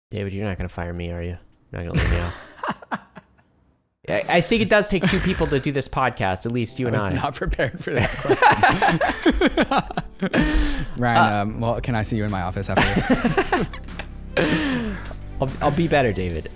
David, you're not going to fire me, are you? You're not going to let me off. I think it does take two people to do this podcast, at least you and I. was not prepared for that question. Ryan, well, can I see you in my office after this? I'll be better, David.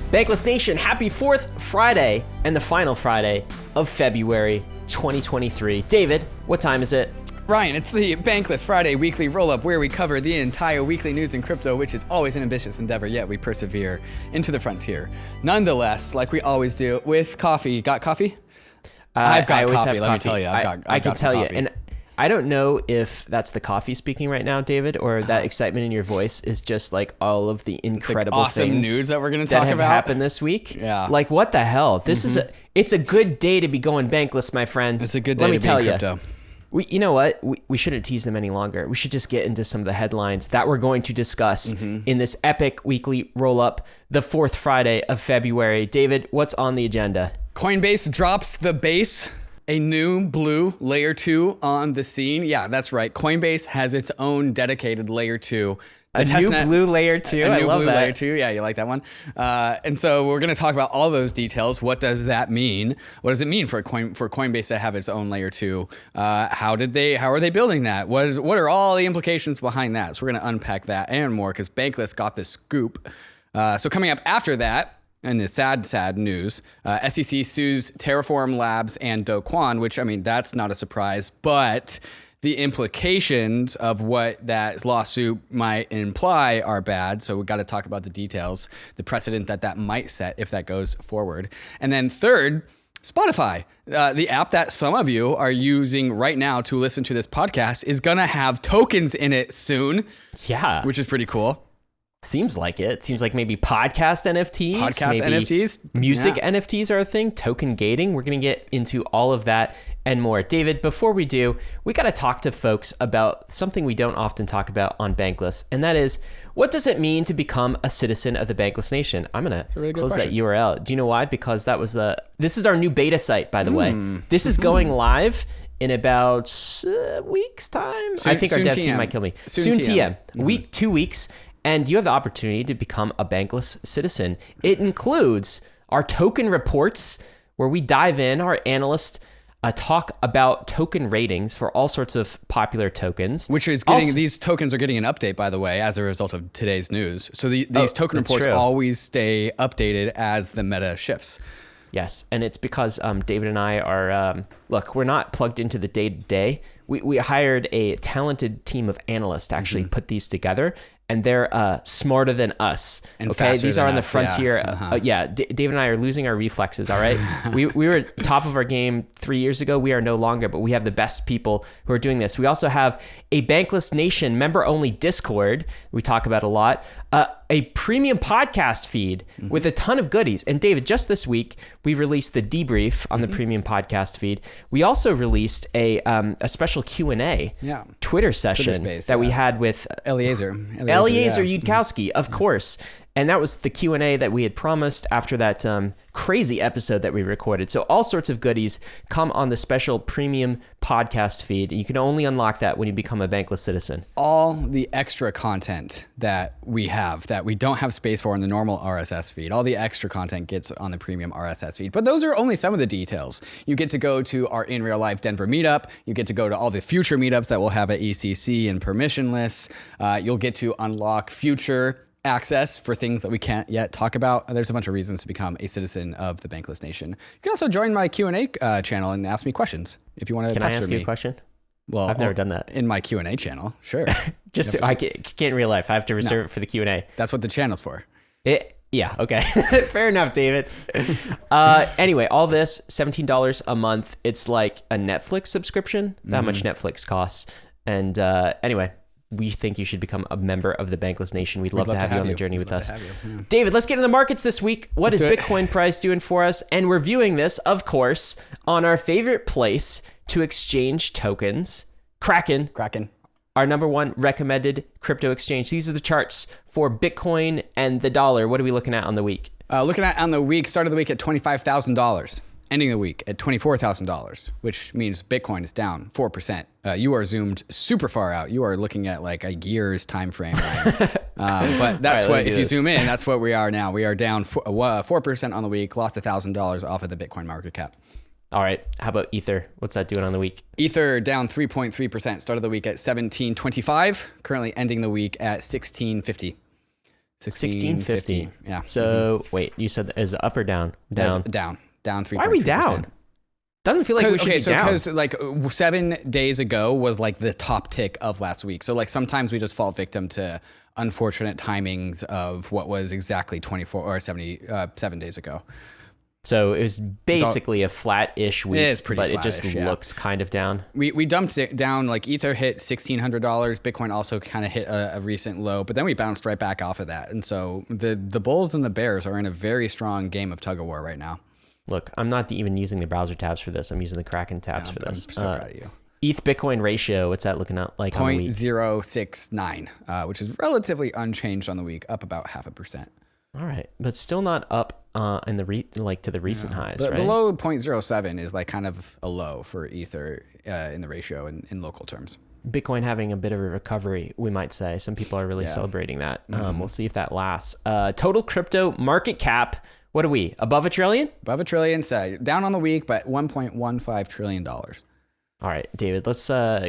Bankless Nation, happy 4th Friday and the final Friday of February 2023. David, what time is it? Ryan, it's the Bankless Friday weekly roll-up where we cover the entire weekly news in crypto, which is always an ambitious endeavor, yet we persevere into the frontier. Nonetheless, like we always do, with coffee. Got coffee? I've got coffee, let me tell you. I can tell you. And I don't know if that's the coffee speaking right now, David, or that excitement in your voice is just like all of the incredible awesome things news that we're going to talk that have about. happened this week. Yeah. Like, what the hell? This is it's a good day to be going bankless, my friends. It's a good day to be in crypto. You know what? We shouldn't tease them any longer. We should just get into some of the headlines that we're going to discuss in this epic weekly roll-up, the 4th Friday of February. David, what's on the agenda? Coinbase drops the base, a new blue layer 2 on the scene. Yeah, that's right. Coinbase has its own dedicated layer 2. A new blue layer 2. I love that. Layer 2. Yeah, you like that one. And so we're going to talk about all those details. What does that mean? What does it mean for Coinbase to have its own layer 2? How are they building that? What are all the implications behind that? So we're going to unpack that and more because Bankless got the scoop. So coming up after that, and the sad news, SEC sues Terraform Labs and Kwon, which, I mean, that's not a surprise, but the implications of what that lawsuit might imply are bad. So we got to talk about the details, the precedent that might set if that goes forward. And then third, Spotify, the app that some of you are using right now to listen to this podcast, is going to have tokens in it soon. Yeah. Which is pretty cool. Seems like it. Seems like maybe podcast NFTs. NFTs. Music NFTs are a thing. Token gating. We're going to get into all of that and more. David, before we do, we got to talk to folks about something we don't often talk about on Bankless, and that is, what does it mean to become a citizen of the Bankless Nation? I'm going to close that URL. Do you know why? Because this is our new beta site, by the way. This is going live in about a week's time. I think our dev team might kill me. Soon TM. 2 weeks. And you have the opportunity to become a Bankless citizen. It includes our token reports, where we dive in, our analysts talk about token ratings for all sorts of popular tokens. Which is these tokens are getting an update, by the way, as a result of today's news. So these token reports always stay updated as the meta shifts. Yes, and it's because David and I are, we're not plugged into the day-to-day. We hired a talented team of analysts to actually put these together, and they're smarter than us. And okay, these are on the us, frontier. David and I are losing our reflexes. All right, we were top of our game 3 years ago. We are no longer, but we have the best people who are doing this. We also have a Bankless Nation member-only Discord. We talk about a lot. A premium podcast feed with a ton of goodies. And David, just this week, we released the debrief on the premium podcast feed. We also released a special Q&A Twitter session that we had with Eliezer Yudkowsky, of course. And that was the Q&A that we had promised after that crazy episode that we recorded. So all sorts of goodies come on the special premium podcast feed. You can only unlock that when you become a Bankless citizen. All the extra content that we have that we don't have space for in the normal RSS feed, all the extra content gets on the premium RSS feed. But those are only some of the details. You get to go to our in real life Denver meetup. You get to go to all the future meetups that we'll have at ECC and permissionless. You'll get to unlock future access for things that we can't yet talk about. There's a bunch of reasons to become a citizen of the Bankless Nation. You can also join my Q&A channel and ask me questions if you want to. Can I ask you a question? Well, I've never done that in my Q&A channel. Sure. I can't in real life. I have to reserve it for the Q&A. That's what the channel's for. Yeah. Okay. Fair enough, David. Anyway, all this $17 a month. It's like a Netflix subscription. That much Netflix costs. And anyway, we think you should become a member of the Bankless Nation. We'd love to have you on the journey with us. David, let's get into the markets this week. What is Bitcoin price doing for us? And we're viewing this, of course, on our favorite place to exchange tokens, KRAKEN. Our number one recommended crypto exchange. These are the charts for Bitcoin and the dollar. What are we looking at on the week? Looking at on the week, start of the week at $25,000. ending the week at $24,000, which means Bitcoin is down 4%. You are zoomed super far out. You are looking at like a year's time frame, right? But that's All right, what, if you zoom in, that's what we are now. We are down 4% on the week, lost $1,000 off of the Bitcoin market cap. All right. How about Ether? What's that doing on the week? Ether down 3.3%. Started the week at 1725. Currently ending the week at 1650. 1650. Yeah. So wait, you said is it up or down? Down. Down 3.3%. Why are we down? Doesn't feel like we should be down. Because like 7 days ago was like the top tick of last week. So like sometimes we just fall victim to unfortunate timings of what was exactly 24 or 7 days ago. So it was basically a flat-ish week, it is pretty but it flat-ish, just yeah. looks kind of down. We dumped it down, like Ether hit $1,600. Bitcoin also kind of hit a recent low, but then we bounced right back off of that. And so the bulls and the bears are in a very strong game of tug of war right now. Look, I'm not even using the browser tabs for this. I'm using the Kraken tabs for this. I'm so proud of you. ETH Bitcoin ratio, what's that looking like on the week? 0.069, which is relatively unchanged on the week, up about 0.5%. All right, but still not up in the to the recent highs, But right? below 0.07 is like kind of a low for Ether in the ratio in local terms. Bitcoin having a bit of a recovery, we might say. Some people are really celebrating that. We'll see if that lasts. Total crypto market cap, what are we, above $1 trillion? Above $1 trillion, down on the week, but $1.15 trillion. All right, David, let's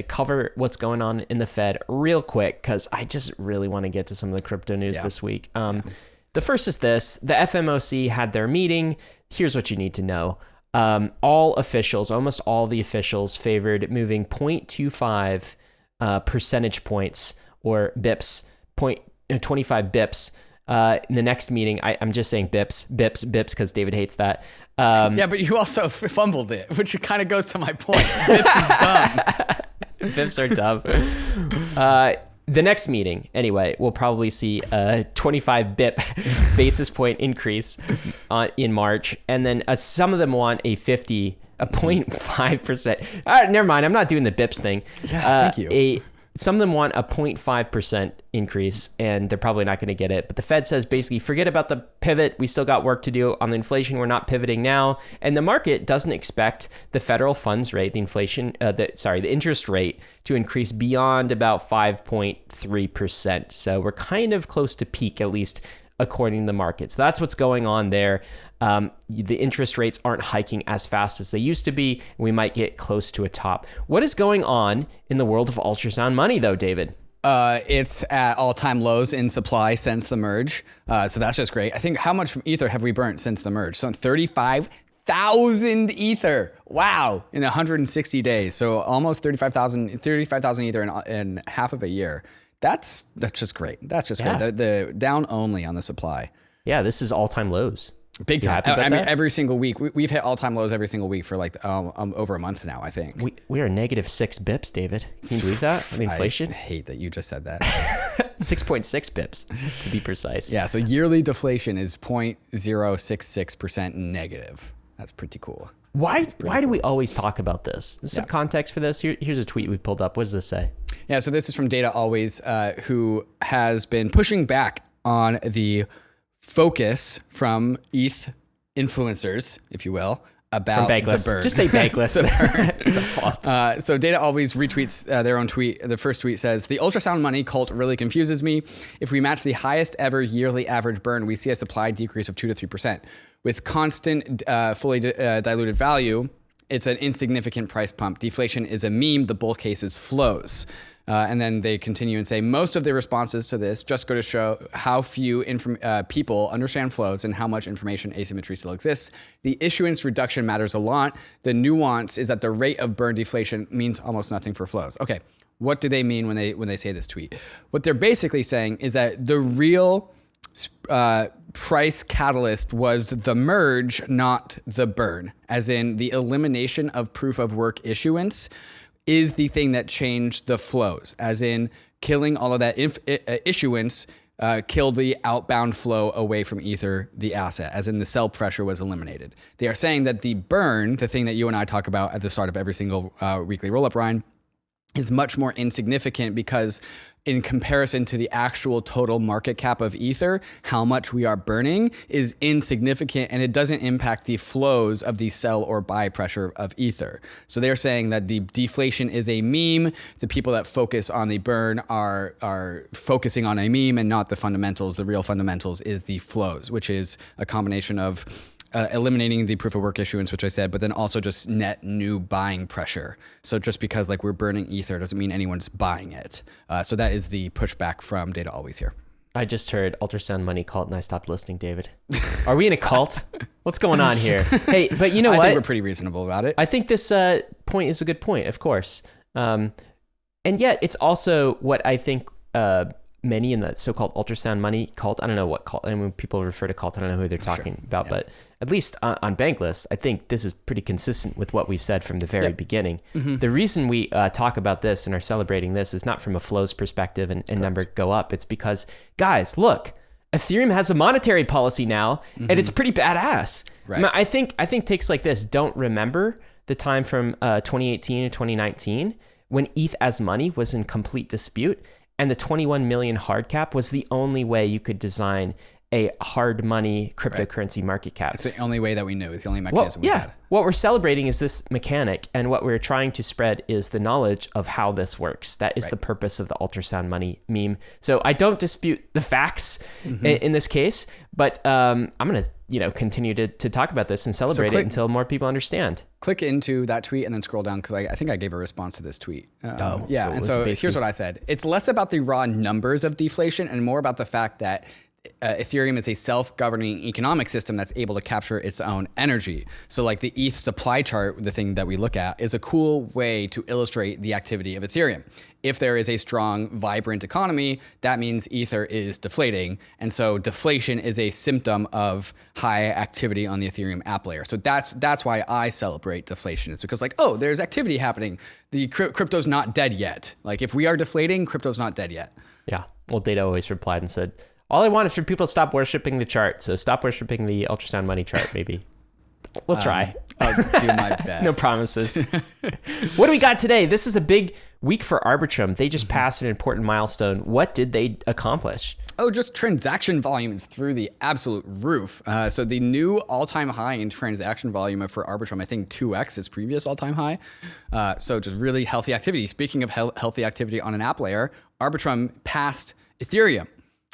cover what's going on in the Fed real quick, because I just really want to get to some of the crypto news this week. The first is this. The FOMC had their meeting. Here's what you need to know. All officials, almost all the officials, favored moving 0.25 percentage points or bips, 25 bips in the next meeting. I'm just saying bips, because David hates that. Yeah, but you also fumbled it, which kind of goes to my point. Bips is dumb. Bips are dumb. The next meeting, anyway, we'll probably see a 25 basis point increase in March. And then some of them want a 0.5%. All right, never mind. I'm not doing the bips thing. Yeah, thank you. Some of them want a 0.5% increase, and they're probably not going to get it. But the Fed says basically, forget about the pivot. We still got work to do on the inflation. We're not pivoting now. And the market doesn't expect the federal funds rate, the interest rate to increase beyond about 5.3%. So we're kind of close to peak, at least according to the market. So that's what's going on there. The interest rates aren't hiking as fast as they used to be. We might get close to a top. What is going on in the world of ultrasound money, though, David? It's at all-time lows in supply since the merge. So that's just great. I think how much Ether have we burnt since the merge? So 35,000 Ether. Wow. In 160 days. So almost 35,000 Ether in half of a year. That's just great. That's just great. The down only on the supply. Yeah, this is all-time lows. Big time. I mean, every single week we've hit all-time lows every single week for like over a month now, I think. We are negative 6 bips, David. Can you believe that? I mean, inflation. I hate that you just said that. 6.6 bips to be precise. Yeah. So yearly deflation is 0.066% negative. That's pretty cool. Why do we always talk about this? There's some context for this. Here's a tweet we pulled up. What does this say? Yeah, so this is from Data Always, who has been pushing back on the focus from ETH influencers, if you will, about the burn. Just say Bankless. It's a fault. So Data Always retweets their own tweet. The first tweet says, "The ultrasound money cult really confuses me. If we match the highest ever yearly average burn, we see a supply decrease of 2 to 3%. With constant fully diluted value, it's an insignificant price pump. Deflation is a meme. The bull case is flows." And then they continue and say, most of the responses to this just go to show how few people understand flows and how much information asymmetry still exists. The issuance reduction matters a lot. The nuance is that the rate of burn deflation means almost nothing for flows. Okay, what do they mean when they say this tweet? What they're basically saying is that the real price catalyst was the merge, not the burn, as in the elimination of proof of work issuance is the thing that changed the flows, as in killing all of that issuance killed the outbound flow away from Ether, the asset, as in the sell pressure was eliminated. They are saying that the burn, the thing that you and I talk about at the start of every single weekly rollup, Ryan, is much more insignificant because in comparison to the actual total market cap of Ether, how much we are burning is insignificant, and it doesn't impact the flows of the sell or buy pressure of Ether. So they're saying that the deflation is a meme. The people that focus on the burn are focusing on a meme and not the fundamentals. The real fundamentals is the flows, which is a combination of eliminating the proof of work issuance, which I said, but then also just net new buying pressure. So just because like we're burning Ether doesn't mean anyone's buying it. So that is the pushback from Data Always here. I just heard ultrasound money cult and I stopped listening, David. Are we in a cult? What's going on here? Hey, but you know what? I think we're pretty reasonable about it. I think this point is a good point, of course. And yet it's also what I think many in the so-called ultrasound money cult, I don't know what cult, I mean, when people refer to cult, I don't know who they're talking about, but at least on Bankless, I think this is pretty consistent with what we've said from the very beginning. The reason we talk about this and are celebrating this is not from a flows perspective and number go up. It's because, guys, look, Ethereum has a monetary policy now, and it's pretty badass. Right. I think takes like this don't remember the time from 2018 to 2019 when ETH as money was in complete dispute. And the 21 million hard cap was the only way you could design a hard money cryptocurrency market cap. It's the only way that we knew. It's the only mechanism we had. What we're celebrating is this mechanic, and what we're trying to spread is the knowledge of how this works. That is the purpose of the ultrasound money meme. So I don't dispute the facts in this case, but I'm going to continue to talk about this and celebrate it until more people understand. Click into that tweet and then scroll down because I think I gave a response to this tweet. And so here's what I said. It's less about the raw numbers of deflation and more about the fact that Ethereum is a self-governing economic system that's able to capture its own energy. So like the ETH supply chart, the thing that we look at, is a cool way to illustrate the activity of Ethereum. If there is a strong, vibrant economy, that means Ether is deflating. And so deflation is a symptom of high activity on the Ethereum app layer. So that's why I celebrate deflation. It's because like, oh, there's activity happening. The crypto's not dead yet. Like if we are deflating, crypto's not dead yet. Yeah. Well, Data always replied and said, all I want is for people to stop worshiping the chart. So stop worshiping the ultrasound money chart, maybe. We'll try. I'll do my best. No promises. What do we got today? This is a big week for Arbitrum. They just passed an important milestone. What did they accomplish? Oh, just transaction volume is through the absolute roof. So the new all-time high in transaction volume for Arbitrum, I think 2x its previous all-time high. So just really healthy activity. Speaking of healthy activity on an app layer, Arbitrum passed Ethereum.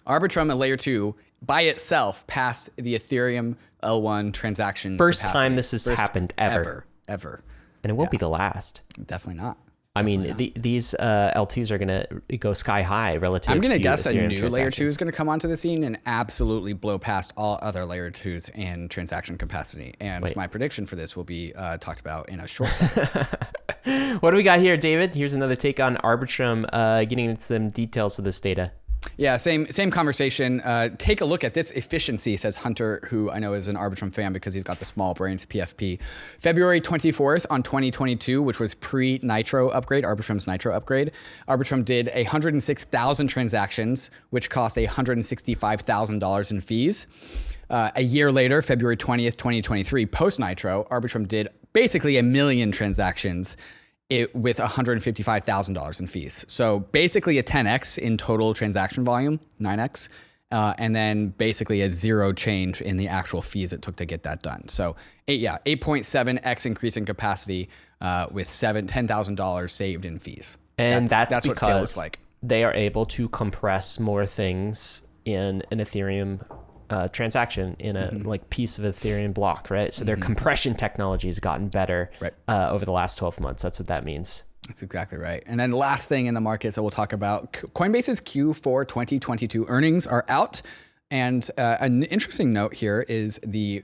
Arbitrum at layer 2 by itself passed the Ethereum L1 transaction First capacity. time this has happened ever. And it won't be the last. Definitely not. I mean, these L2s are going to go sky high relative to I'm going to guess Ethereum a new layer 2 is going to come onto the scene and absolutely blow past all other layer 2s in transaction capacity. And my prediction for this will be talked about in a short second. What do we got here, David? Here's another take on Arbitrum, getting into some details of this data. Yeah, same conversation. Take a look at this efficiency, says Hunter, who I know is an Arbitrum fan because he's got the small brains PFP. February 24th on 2022, which was pre-Nitro upgrade, Arbitrum's Nitro upgrade. Arbitrum did 106,000 transactions, which cost $165,000 in fees. A year later, February 20th, 2023, post-Nitro, Arbitrum did basically 1 million transactions with $155,000 in fees. So basically a 10x in total transaction volume, 9x, and then basically a zero change in the actual fees it took to get that done. So 8.7x increase in capacity with $10,000 saved in fees. And that's what because scale looks like. They are able to compress more things in an Ethereum transaction in a like piece of Ethereum block, right? So their compression technology has gotten better over the last 12 months. That's what that means. That's exactly right. And then the last thing in the markets that we'll talk about, Coinbase's Q4 2022 earnings are out. And an interesting note here is the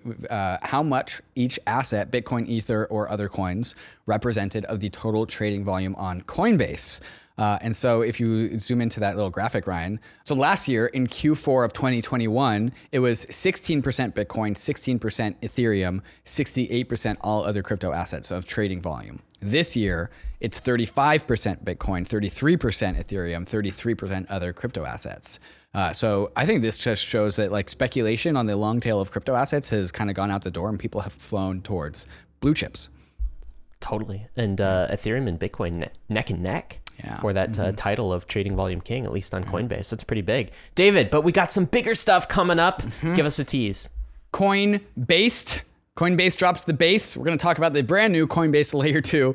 how much each asset, Bitcoin, Ether, or other coins, represented of the total trading volume on Coinbase. And so if you zoom into that little graphic, Ryan, so last year in Q4 of 2021, it was 16% Bitcoin, 16% Ethereum, 68% all other crypto assets of trading volume. This year, it's 35% Bitcoin, 33% Ethereum, 33% other crypto assets. So I think this just shows that like speculation on the long tail of crypto assets has kind of gone out the door and people have flown towards blue chips. Totally. And Ethereum and Bitcoin neck and neck. for that title of trading volume king, at least on Coinbase. That's pretty big. David, but we got some bigger stuff coming up. Give us a tease. Coinbase drops the base. We're going to talk about the brand new Coinbase Layer 2,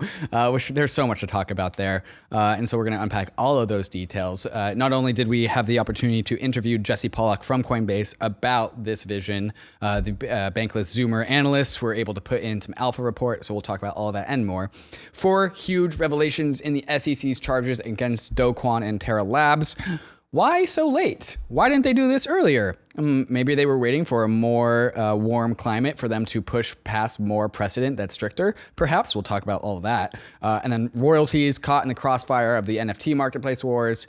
which there's so much to talk about there. And so we're going to unpack all of those details. Not only did we have the opportunity to interview Jesse Pollack from Coinbase about this vision, the Bankless Zoomer analysts were able to put in some alpha report. So we'll talk about all of that and more. 4 huge revelations in the SEC's charges against Kwon and Terra Labs. Why so late? Why didn't they do this earlier? Maybe they were waiting for a more warm climate for them to push past more precedent that's stricter. Perhaps we'll talk about all of that. And then royalties caught in the crossfire of the NFT marketplace wars.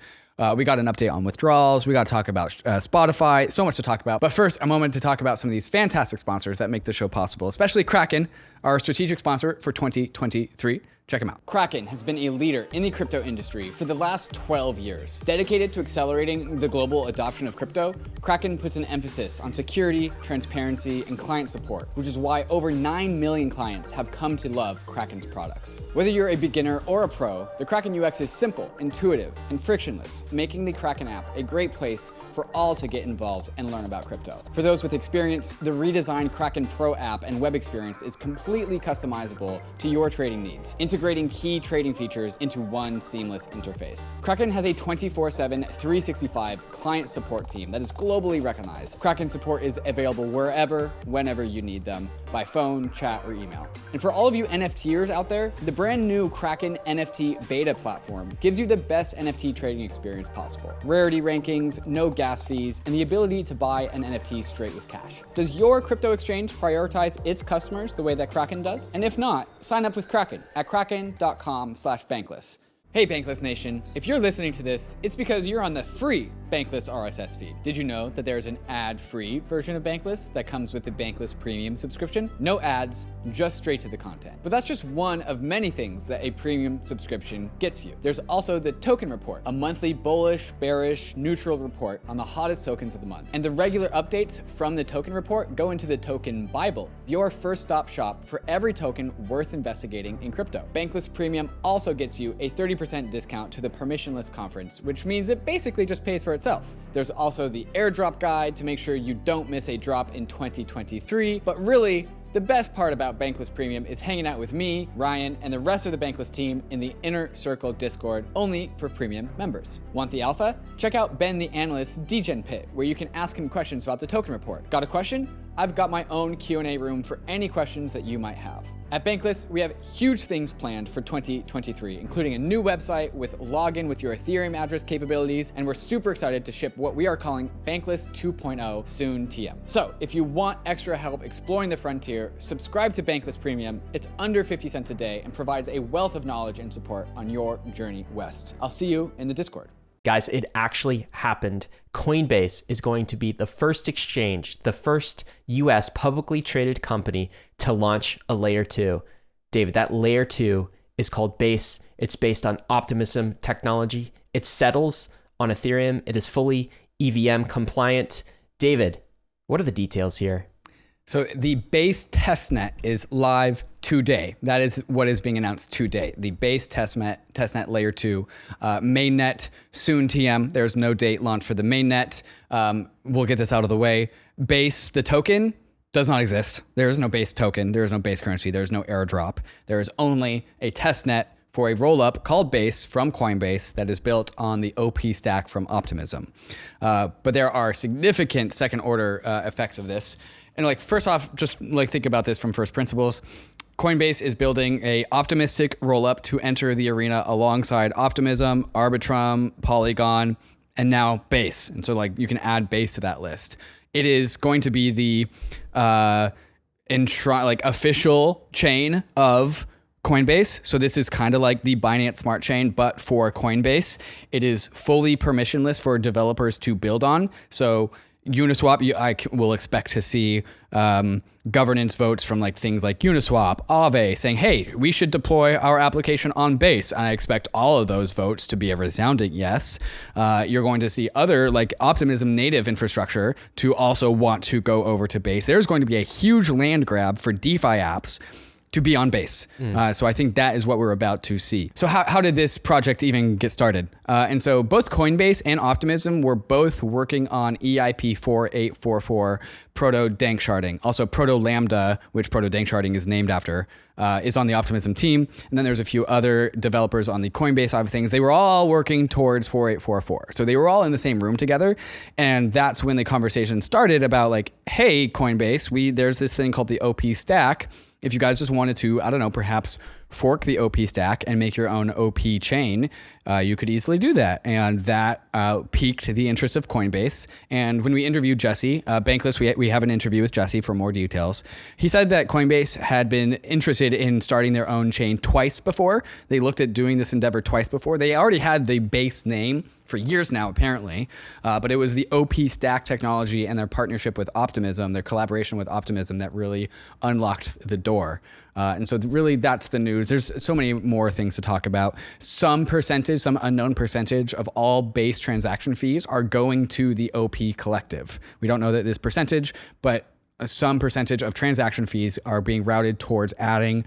We got an update on withdrawals. We got to talk about Spotify. So much to talk about. But first, a moment to talk about some of these fantastic sponsors that make the show possible, especially KRAKEN, our strategic sponsor for 2023. Check them out. KRAKEN has been a leader in the crypto industry for the last 12 years. Dedicated to accelerating the global adoption of crypto, KRAKEN puts an emphasis on security, transparency, and client support, which is why over 9 million clients have come to love KRAKEN's products. Whether you're a beginner or a pro, the KRAKEN UX is simple, intuitive, and frictionless, making the KRAKEN app a great place for all to get involved and learn about crypto. For those with experience, the redesigned KRAKEN Pro app and web experience is completely customizable to your trading needs, integrating key trading features into one seamless interface. KRAKEN has a 24/7, 365 client support team that is globally recognized. KRAKEN support is available wherever, whenever you need them, by phone, chat, or email. And for all of you NFTers out there, the brand new KRAKEN NFT beta platform gives you the best NFT trading experience possible. Rarity rankings, no gas fees, and the ability to buy an NFT straight with cash. Does your crypto exchange prioritize its customers the way that KRAKEN does? And if not, sign up with KRAKEN at kraken.com/bankless. Hey Bankless Nation, if you're listening to this, it's because you're on the free Bankless RSS feed. Did you know that there's an ad-free version of Bankless that comes with the Bankless Premium subscription? No ads, just straight to the content. But that's just one of many things that a premium subscription gets you. There's also the Token Report, a monthly bullish, bearish, neutral report on the hottest tokens of the month. And the regular updates from the Token Report go into the Token Bible, your first stop shop for every token worth investigating in crypto. Bankless Premium also gets you a 30% discount to the permissionless conference, which means it basically just pays for itself. There's also the airdrop guide to make sure you don't miss a drop in 2023, but really, the best part about Bankless Premium is hanging out with me, Ryan, and the rest of the Bankless team in the Inner Circle Discord, only for premium members. Want the alpha? Check out Ben the Analyst's DGen Pit, where you can ask him questions about the Token Report. Got a question? I've got my own Q&A room for any questions that you might have. At Bankless, we have huge things planned for 2023, including a new website with login with your Ethereum address capabilities, and we're super excited to ship what we are calling Bankless 2.0 soon TM. So if you want extra help exploring the frontier, subscribe to Bankless Premium. It's under 50 cents a day and provides a wealth of knowledge and support on your journey west. I'll see you in the Discord. Guys, it actually happened. Coinbase is going to be the first exchange, the first US publicly traded company to launch a layer 2. David, that layer 2 is called Base. It's based on Optimism technology. It settles on Ethereum. It is fully EVM compliant. David, what are the details here? So the Base testnet is live today. That is what is being announced today. The Base testnet layer 2, mainnet soon TM. There's no date launch for the mainnet. We'll get this out of the way. Base, the token, does not exist. There is no Base token. There is no Base currency. There is no airdrop. There is only a testnet for a rollup called Base from Coinbase that is built on the OP stack from Optimism. But there are significant second order effects of this. And like, first off, just like think about this from first principles. Coinbase is building a optimistic rollup to enter the arena alongside Optimism, Arbitrum, Polygon, and now Base. And so like you can add Base to that list. It is going to be the official chain of Coinbase. So this is kind of like the Binance Smart Chain, but for Coinbase. It is fully permissionless for developers to build on. So Uniswap, I will expect to see governance votes from like things like Uniswap, Aave saying, hey, we should deploy our application on Base. And I expect all of those votes to be a resounding yes. You're going to see other like Optimism native infrastructure to also want to go over to Base. There's going to be a huge land grab for DeFi apps to be on Base. So I think that is what we're about to see. So how did this project even get started? And so both Coinbase and Optimism were both working on EIP 4844 Proto Dank Sharding. Also Proto Lambda, which Proto Dank Sharding is named after, is on the Optimism team. And then there's a few other developers on the Coinbase side of things. They were all working towards 4844. So they were all in the same room together. And that's when the conversation started about like, hey, Coinbase, there's this thing called the OP stack. If you guys just wanted to, I don't know, perhaps fork the OP stack and make your own OP chain, you could easily do that. And that piqued the interest of Coinbase. And when we interviewed Jesse, Bankless, we have an interview with Jesse for more details. He said that Coinbase had been interested in starting their own chain twice before. They looked at doing this endeavor twice before. They already had the base name for years now, apparently. But it was the OP stack technology and their partnership with Optimism, their collaboration with Optimism that really unlocked the door. And so really that's the news. There's so many more things to talk about. Some unknown percentage of all base transaction fees are going to the OP collective. We don't know that this percentage, but some percentage of transaction fees are being routed towards adding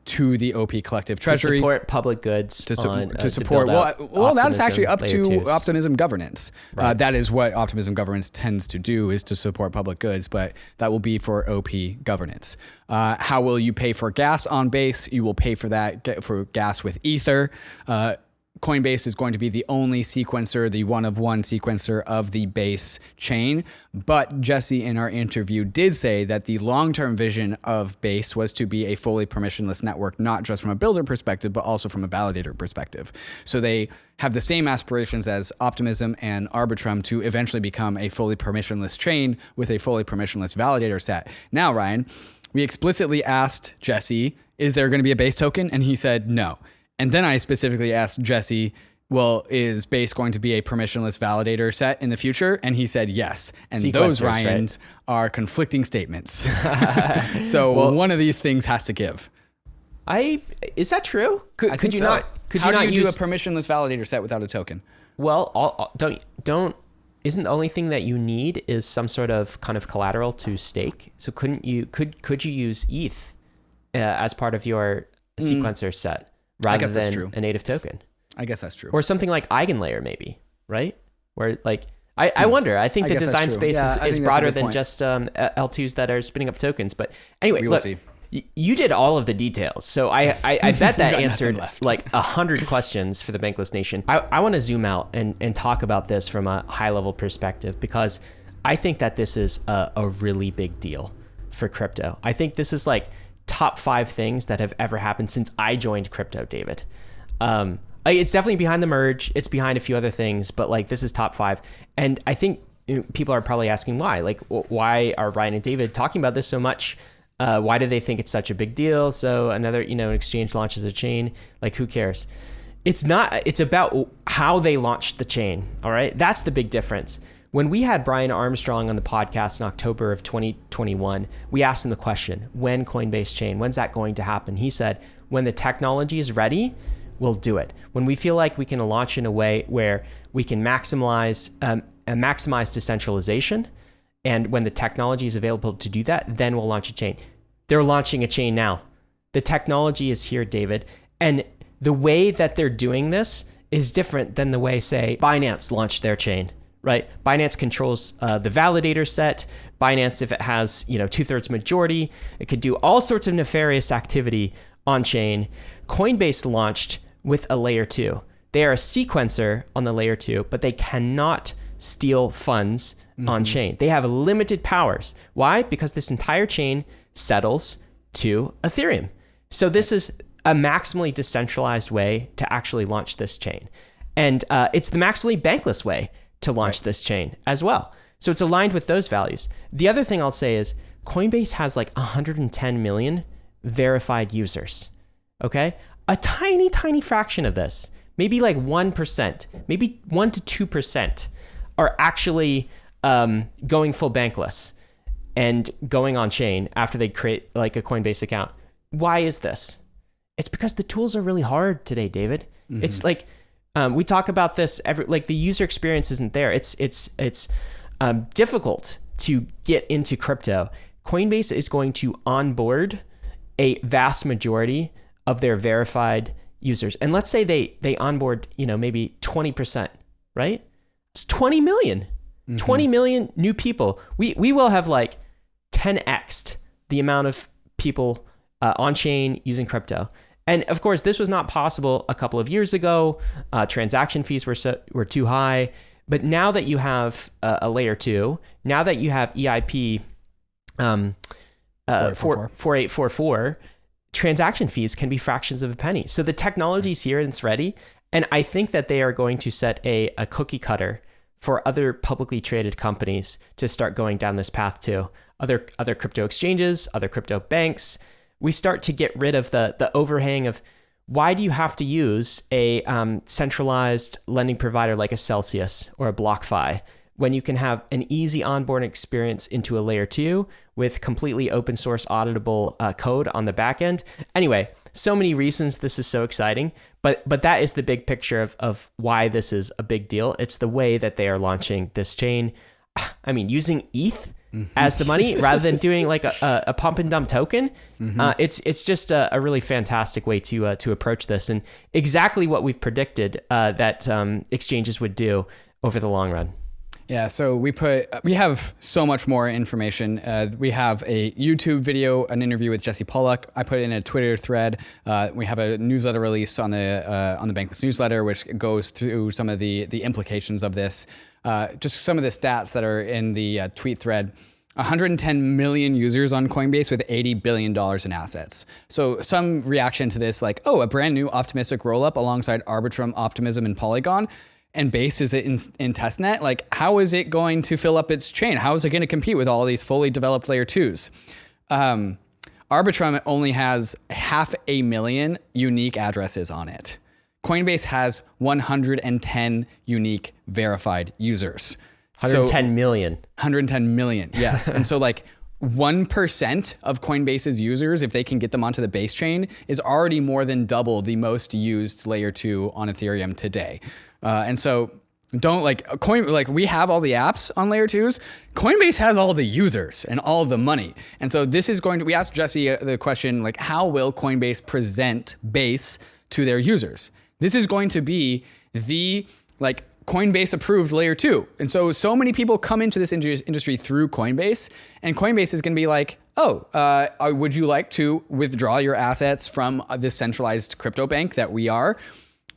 to the OP collective treasury. To support public goods. To support. Well, that's actually up to Optimism governance. Right. That is what Optimism governance tends to do, is to support public goods, but that will be for OP governance. How will you pay for gas on Base? You will pay for that for gas with Ether. Coinbase is going to be the only sequencer, the one-of-one sequencer of the Base chain. But Jesse, in our interview, did say that the long-term vision of Base was to be a fully permissionless network, not just from a builder perspective, but also from a validator perspective. So they have the same aspirations as Optimism and Arbitrum to eventually become a fully permissionless chain with a fully permissionless validator set. Now, Ryan, we explicitly asked Jesse, is there going to be a Base token? And he said no. And then I specifically asked Jesse, well, is Base going to be a permissionless validator set in the future? And he said yes. And those, Ryans, are conflicting statements. So one of these things has to give. Is that true? Could you not do a permissionless validator set without a token? Well, isn't the only thing that you need is some sort of kind of collateral to stake? So could you use ETH as part of your sequencer set? Rather than a native token. I guess that's true. Or something like Eigenlayer maybe, right? Where like, I wonder, I think the design space is broader than just L2s that are spinning up tokens. But anyway, look, you did all of the details. So I bet that answered like 100 questions for the Bankless Nation. I want to zoom out and talk about this from a high level perspective, because I think that this is a really big deal for crypto. I think this is like top 5 things that have ever happened since I joined crypto, David. It's definitely behind the merge. It's behind a few other things, but like this is top 5. And I think people are probably asking why. Like, why are Ryan and David talking about this so much? Why do they think it's such a big deal? So another, an exchange launches a chain. Like, who cares? It's not. It's about how they launched the chain. All right, that's the big difference. When we had Brian Armstrong on the podcast in October of 2021, we asked him the question, when Coinbase chain, when's that going to happen? He said, when the technology is ready, we'll do it. When we feel like we can launch in a way where we can maximize decentralization, and when the technology is available to do that, then we'll launch a chain. They're launching a chain now. The technology is here, David. And the way that they're doing this is different than the way, say, Binance launched their chain. Right? Binance controls the validator set. Binance, if it has, 2/3 majority, it could do all sorts of nefarious activity on chain. Coinbase launched with a layer 2. They are a sequencer on the layer 2, but they cannot steal funds on chain. They have limited powers. Why? Because this entire chain settles to Ethereum. So this is a maximally decentralized way to actually launch this chain. And it's the maximally bankless way to launch this chain as well. So it's aligned with those values. The other thing I'll say is Coinbase has like 110 million verified users, okay? A tiny, tiny fraction of this, maybe like 1%, maybe 1 to 2% are actually going full bankless and going on chain after they create like a Coinbase account. Why is this? It's because the tools are really hard today, David. It's like, we talk about this like the user experience isn't there. It's difficult to get into crypto. Coinbase is going to onboard a vast majority of their verified users, and let's say they onboard, maybe 20%, right? It's 20 million. 20 million new people. We will have like 10x'd the amount of people on chain using crypto. And of course, this was not possible a couple of years ago. Transaction fees were too high. But now that you have a layer 2, now that you have EIP 4844, transaction fees can be fractions of a penny. So the technology's here and it's ready. And I think that they are going to set a cookie cutter for other publicly traded companies to start going down this path too. Other crypto exchanges, other crypto banks. We start to get rid of the overhang of, why do you have to use a centralized lending provider like a Celsius or a BlockFi when you can have an easy onboarding experience into a layer 2 with completely open source auditable code on the back end? Anyway, so many reasons this is so exciting, but that is the big picture of why this is a big deal. It's the way that they are launching this chain. I mean, using ETH as the money rather than doing like a pump and dump token. It's just a really fantastic way to approach this, and exactly what we've predicted that exchanges would do over the long run. Yeah, so we have so much more information. We have a YouTube video, an interview with Jesse Pollack. I put in a Twitter thread. We have a newsletter release on the Bankless newsletter, which goes through some of the implications of this. Just some of the stats that are in the tweet thread. 110 million users on Coinbase with $80 billion in assets. So some reaction to this, like, oh, a brand new optimistic rollup alongside Arbitrum, Optimism, and Polygon, and Base is in testnet. Like, how is it going to fill up its chain? How is it going to compete with all these fully developed layer 2s? Arbitrum only has 500,000 unique addresses on it. Coinbase has 110 unique verified users. 110 million. 110 million, yes. And so like 1% of Coinbase's users, if they can get them onto the Base chain, is already more than double the most used layer 2 on Ethereum today. And so don't we have all the apps on layer 2s. Coinbase has all the users and all the money. And so this is we asked Jesse the question, like, how will Coinbase present Base to their users? This is going to be the Coinbase approved layer 2. And so many people come into this industry through Coinbase, and Coinbase is going to be like, would you like to withdraw your assets from this centralized crypto bank that we are?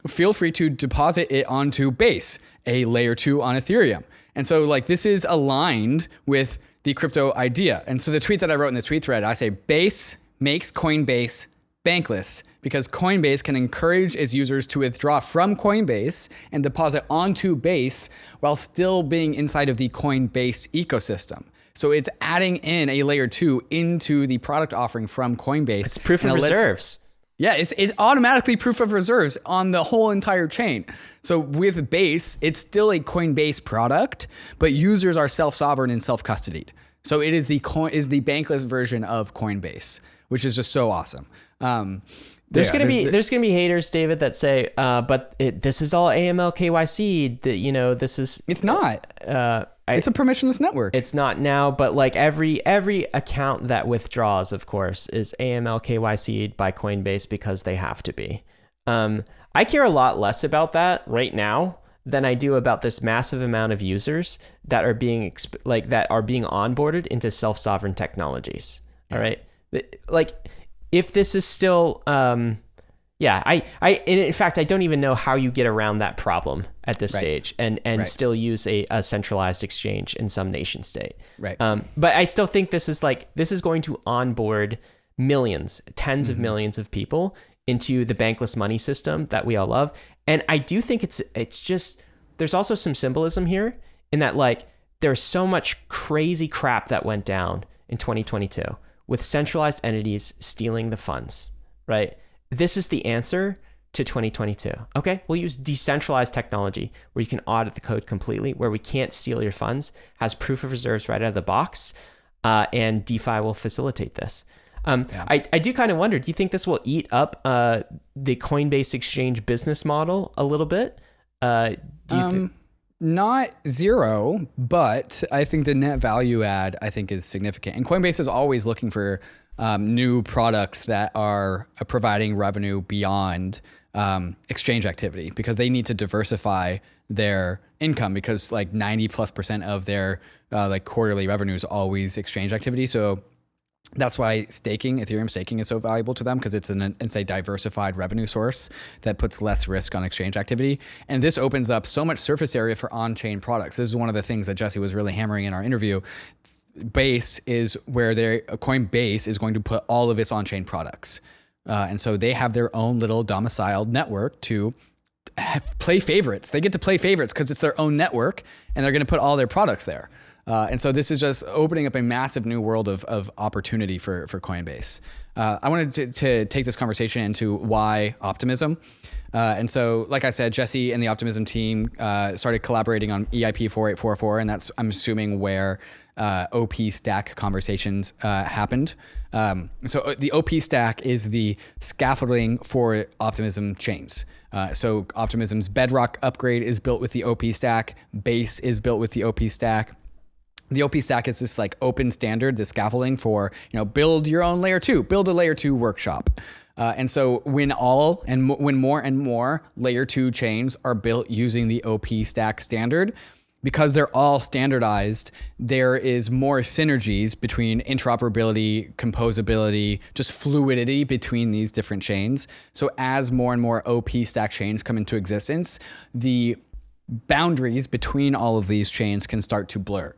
Feel free to deposit it onto Base, a layer 2 on Ethereum. And so this is aligned with the crypto idea. And so the tweet that I wrote in this tweet thread, I say Base makes Coinbase bankless because Coinbase can encourage its users to withdraw from Coinbase and deposit onto Base while still being inside of the Coinbase ecosystem. So it's adding in a layer 2 into the product offering from Coinbase. It's proof of reserves. Yeah, it's automatically proof of reserves on the whole entire chain. So with Base, it's still a Coinbase product, but users are self-sovereign and self-custodied. So it is the bankless version of Coinbase, which is just so awesome. There's gonna be haters, David, that say, but this is all AML KYC. That this is. It's not. It's a permissionless network. It's not now, but every account that withdraws, of course, is AML KYC'd by Coinbase because they have to be. I care a lot less about that right now than I do about this massive amount of users that are being onboarded into self-sovereign technologies. Yeah. All right, if this is still, and in fact, I don't even know how you get around that problem at this stage and still use a centralized exchange in some nation state. Right. But I still think this is going to onboard millions, tens of millions of people into the bankless money system that we all love. And I do think it's just, there's also some symbolism here in that there's so much crazy crap that went down in 2022 with centralized entities stealing the funds, right? This is the answer to 2022. Okay, we'll use decentralized technology where you can audit the code completely, where we can't steal your funds, has proof of reserves right out of the box, and DeFi will facilitate this. I do kind of wonder, do you think this will eat up the Coinbase exchange business model a little bit? Not zero, but I think the net value add, I think, is significant. And Coinbase is always looking for new products that are providing revenue beyond exchange activity, because they need to diversify their income, because like 90+% of their like quarterly revenue is always exchange activity. So that's why Ethereum staking is so valuable to them, because it's a diversified revenue source that puts less risk on exchange activity. And this opens up so much surface area for on-chain products. This is one of the things that Jesse was really hammering in our interview. Base is where Coinbase is going to put all of its on-chain products. And so they have their own little domiciled network to play favorites. They get to play favorites because it's their own network, and they're going to put all their products there. And so this is just opening up a massive new world of opportunity for Coinbase. I wanted to take this conversation into why optimism. And so, like I said, Jesse and the Optimism team started collaborating on EIP 4844, and that's, I'm assuming, where OP stack conversations happened. So the OP stack is the scaffolding for Optimism chains. So Optimism's Bedrock upgrade is built with the OP stack. Base is built with the OP stack. The OP stack is this like open standard, the scaffolding for, build your own layer 2, build a layer 2 workshop. And so when more and more layer 2 chains are built using the OP stack standard, because they're all standardized, there is more synergies between interoperability, composability, just fluidity between these different chains. So as more and more OP stack chains come into existence, the boundaries between all of these chains can start to blur.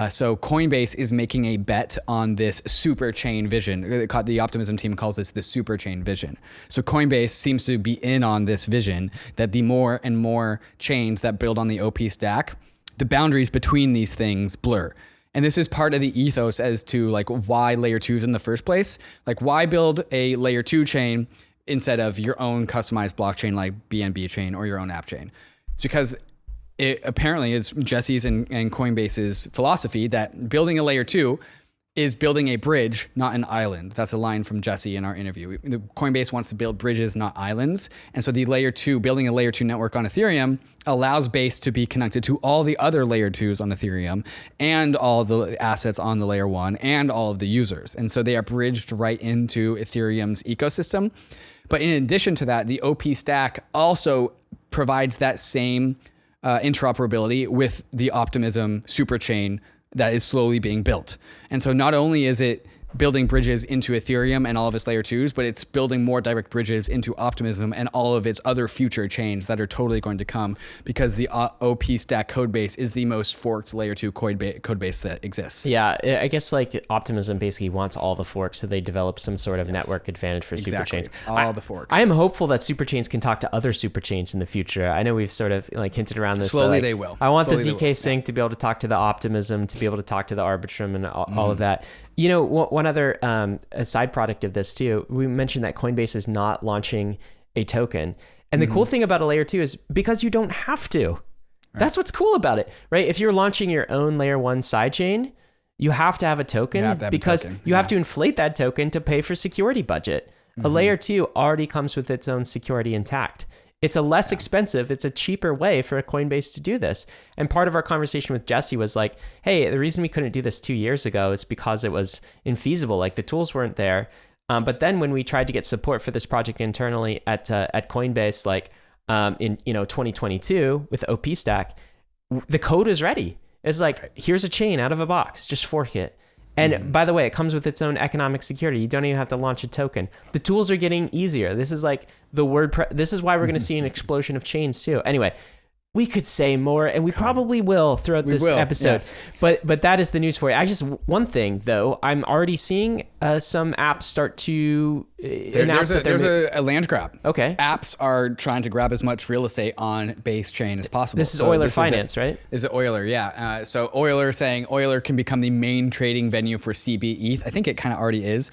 So Coinbase is making a bet on this super chain vision. The Optimism team calls this the super chain vision. So Coinbase seems to be in on this vision that the more and more chains that build on the OP stack, the boundaries between these things blur. And this is part of the ethos as to like why layer 2s in the first place. Like, why build a layer 2 chain instead of your own customized blockchain like BNB chain or your own app chain? It's because it apparently is Jesse's and Coinbase's philosophy that building a layer 2 is building a bridge, not an island. That's a line from Jesse in our interview. Coinbase wants to build bridges, not islands. And so building a layer 2 network on Ethereum allows Base to be connected to all the other layer 2s on Ethereum and all the assets on the layer 1 and all of the users. And so they are bridged right into Ethereum's ecosystem. But in addition to that, the OP stack also provides that same interoperability with the Optimism superchain that is slowly being built. And so not only is it building bridges into Ethereum and all of its layer 2s, but it's building more direct bridges into Optimism and all of its other future chains that are totally going to come, because the OP stack code base is the most forked layer 2 code base that exists. Yeah, I guess like Optimism basically wants all the forks, so they develop some sort of network advantage for superchains. All the forks. I am hopeful that superchains can talk to other superchains in the future. I know we've sort of like hinted around this. Slowly but, they will. I want the ZK sync to be able to talk to the Optimism, to be able to talk to the Arbitrum and all of that. One other a side product of this too, we mentioned that Coinbase is not launching a token. And the cool thing about a layer 2 is because you don't have to. Right. That's what's cool about it, right? If you're launching your own layer 1 sidechain, you have to have a token because you have to inflate that token to pay for security budget. A layer 2 already comes with its own security intact. It's a less expensive, it's a cheaper way for a Coinbase to do this. And part of our conversation with Jesse was like, hey, the reason we couldn't do this 2 years ago is because it was infeasible. Like the tools weren't there. But then when we tried to get support for this project internally at Coinbase, like in 2022 with OP Stack, the code is ready. It's like, here's a chain out of a box, just fork it. And by the way, it comes with its own economic security. You don't even have to launch a token. The tools are getting easier. This is like this is why we're going to see an explosion of chains too. Anyway, we could say more, and we probably will throughout this episode. Yes. But that is the news for you. One thing though, I'm already seeing some apps start to announce that there's a land grab. Okay. Apps are trying to grab as much real estate on Base chain as possible. This is Euler Finance, right? Is it Euler? Yeah. So Euler saying Euler can become the main trading venue for CB ETH. I think it kind of already is.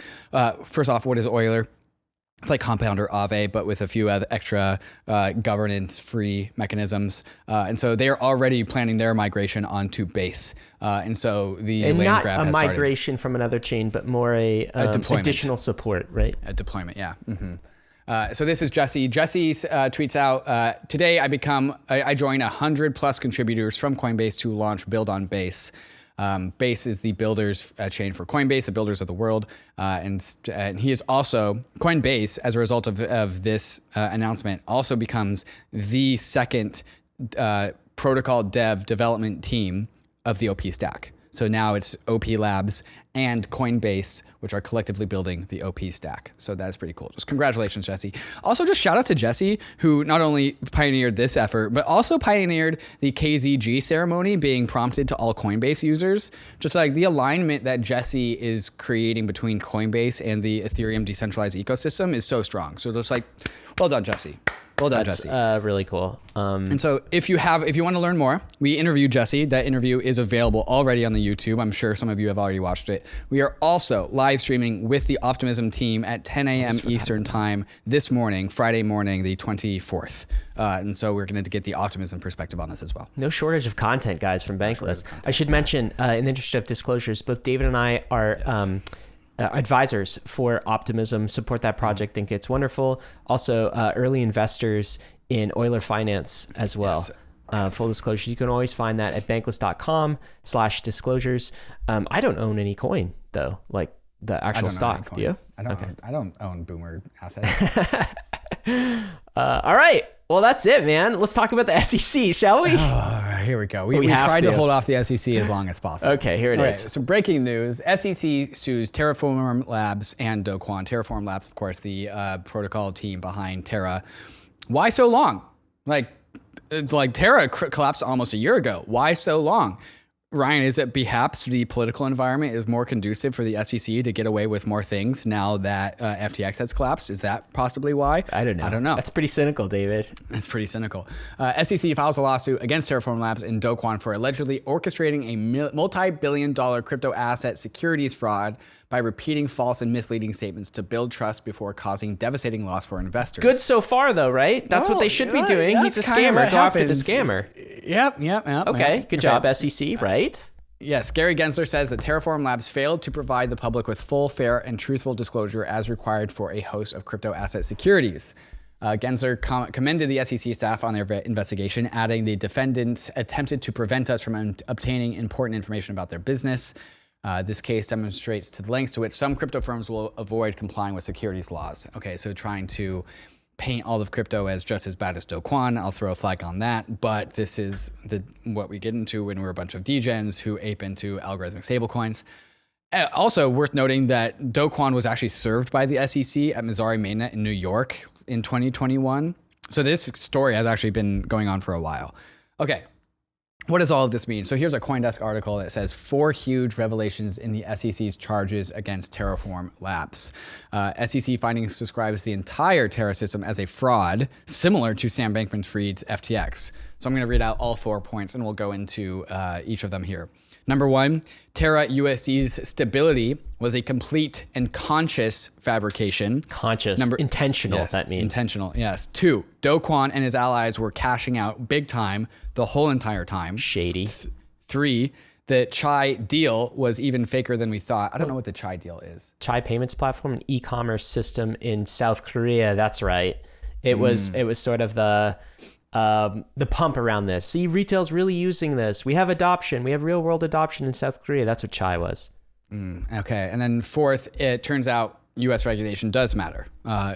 First off, what is Euler? It's like Compounder Aave, but with a few other extra governance-free mechanisms. And so they are already planning their migration onto Base. And so the land grab has not a migration from another chain, but more a deployment. Additional support, right? A deployment, yeah. So this is Jesse. Jesse tweets out, today I join 100 plus contributors from Coinbase to launch Build on Base. Base is the builders chain for Coinbase, the builders of the world. And he is also, Coinbase, as a result of this announcement, also becomes the second protocol development team of the OP stack. So now it's OP Labs and Coinbase, which are collectively building the OP stack. So that's pretty cool. Just congratulations, Jesse. Also, just shout out to Jesse, who not only pioneered this effort, but also pioneered the KZG ceremony being prompted to all Coinbase users. Just like the alignment that Jesse is creating between Coinbase and the Ethereum decentralized ecosystem is so strong. So just like, well done, Jesse. Well done, Jesse. That's really cool. And so if you want to learn more, we interviewed Jesse. That interview is available already on the YouTube. I'm sure some of you have already watched it. We are also live streaming with the Optimism team at 10 a.m. Eastern time this morning, Friday morning, the 24th. And so we're going to get the Optimism perspective on this as well. No shortage of content, guys, from Bankless. I should mention, in the interest of disclosures, both David and I are... advisors for Optimism, support that project, think it's wonderful. Also, early investors in Euler Finance as well. Yes. Full disclosure, you can always find that at bankless.com/disclosures. I don't own any coin though, like the actual stock. Do you? I don't own Boomer assets. All right. Well, that's it, man. Let's talk about the SEC, shall we? Here we go. We tried to hold off the SEC as long as possible. Okay, here it is. So breaking news, SEC sues Terraform Labs and Do Kwon. Terraform Labs, of course, the protocol team behind Terra. Why so long? Like Terra collapsed almost a year ago. Why so long? Ryan, is it perhaps the political environment is more conducive for the SEC to get away with more things now that FTX has collapsed? Is that possibly why? I don't know. That's pretty cynical, David. That's pretty cynical. SEC files a lawsuit against Terraform Labs and Do Kwon for allegedly orchestrating a multi-billion-dollar crypto asset securities fraud by repeating false and misleading statements to build trust before causing devastating loss for investors. Good so far, though, right? That's what they should be doing. He's a scammer. Go after the scammer. Yep. Okay, good job, SEC, right? Yes, Gary Gensler says that Terraform Labs failed to provide the public with full, fair, and truthful disclosure as required for a host of crypto asset securities. Gensler commended the SEC staff on their investigation, adding the defendants attempted to prevent us from obtaining important information about their business. This case demonstrates to the lengths to which some crypto firms will avoid complying with securities laws. Okay, so trying to paint all of crypto as just as bad as Do Kwon, I'll throw a flag on that. But this is what we get into when we're a bunch of degens who ape into algorithmic stablecoins. Also worth noting that Do Kwon was actually served by the SEC at Missouri Mainnet in New York in 2021. So this story has actually been going on for a while. Okay. What does all of this mean? So here's a CoinDesk article that says 4 huge revelations in the SEC's charges against Terraform Labs. SEC findings describes the entire Terra system as a fraud, similar to Sam Bankman-Fried's FTX. So I'm going to read out all 4 points and we'll go into each of them here. Number 1, Terra USD's stability was a complete and conscious fabrication. Intentional, yes, that means. Intentional, yes. 2, Do Kwon and his allies were cashing out big time the whole entire time. Shady. 3, the Chai deal was even faker than we thought. I don't know what the Chai deal is. Chai payments platform, an e-commerce system in South Korea. That's right. It was sort of the pump around this. See, retail's really using this. We have adoption. We have real world adoption in South Korea. That's what Chai was. Okay. And then 4th, it turns out U.S. regulation does matter,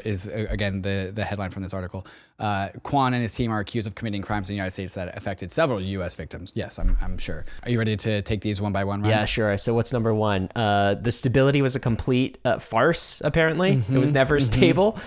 is again the headline from this article. Kwon and his team are accused of committing crimes in the United States that affected several U.S. victims. Yes, I'm sure. Are you ready to take these one by one, Ryan? Yeah, sure. So what's number 1? The stability was a complete farce, apparently. It was never stable.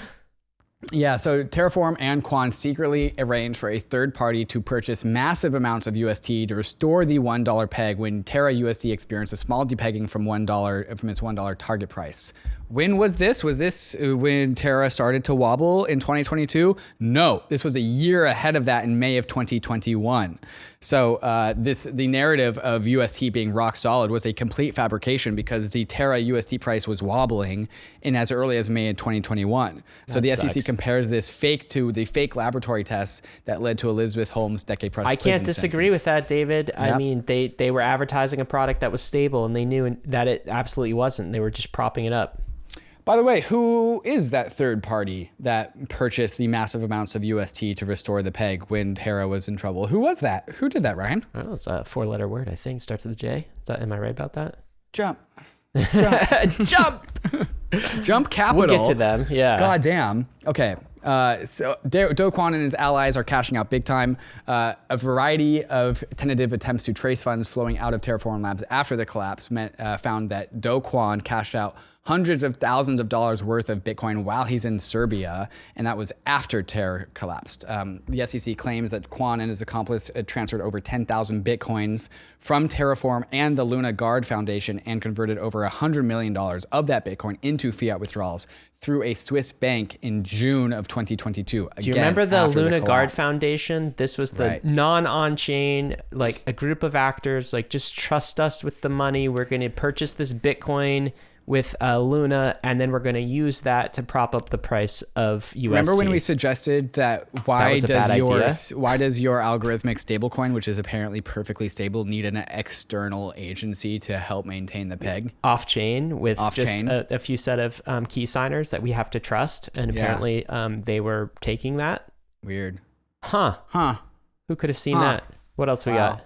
Yeah, so Terraform and Kwon secretly arranged for a third party to purchase massive amounts of UST to restore the $1 peg when Terra USD experienced a small depegging from its $1 target price. When was this? Was this when Terra started to wobble in 2022? No, this was a year ahead of that in May of 2021. So the narrative of UST being rock solid was a complete fabrication because the Terra USD price was wobbling in as early as May of 2021. So the SEC compares this fake to the fake laboratory tests that led to Elizabeth Holmes' decade prison. I can't disagree with that, David. Yep. I mean, they were advertising a product that was stable and they knew that it absolutely wasn't. They were just propping it up. By the way, who is that third party that purchased the massive amounts of UST to restore the peg when Terra was in trouble? Who was that? Who did that, Ryan? I don't know. It's a 4-letter word, I think. Starts with a J. Am I right about that? Jump. Jump. Jump Capital. We'll get to them. Yeah. God damn. Okay. So Do Kwon and his allies are cashing out big time. A variety of tentative attempts to trace funds flowing out of Terraform Labs after the collapse found that Do Kwon cashed out hundreds of thousands of dollars worth of Bitcoin while he's in Serbia, and that was after Terra collapsed. The SEC claims that Kwon and his accomplice transferred over 10,000 Bitcoins from Terraform and the Luna Guard Foundation and converted over $100 million of that Bitcoin into fiat withdrawals through a Swiss bank in June of 2022. Do you remember the Luna Guard Foundation? This was the non-on-chain, like a group of actors, like just trust us with the money. We're going to purchase this Bitcoin with Luna, and then we're going to use that to prop up the price of USD. Remember when we suggested that why does your algorithmic stablecoin, which is apparently perfectly stable, need an external agency to help maintain the peg? Off-chain with just a few set of key signers that we have to trust, and apparently they were taking that. Weird. Huh. Who could have seen that? What else we got?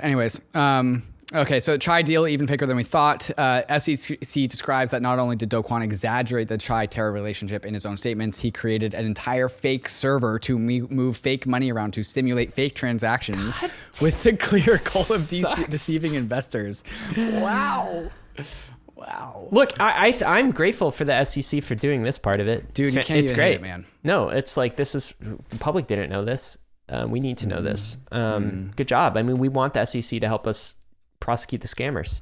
Anyways, okay, so Chai deal even thicker than we thought. SEC describes that not only did Do Kwon exaggerate the Chai-Terra relationship in his own statements, he created an entire fake server to move fake money around to stimulate fake transactions with the clear goal of deceiving investors. Wow. Look, I'm grateful for the SEC for doing this part of it. Dude, it's great, hate it, man. No, it's like the public didn't know this. We need to know this. Good job. I mean, we want the SEC to help us prosecute the scammers.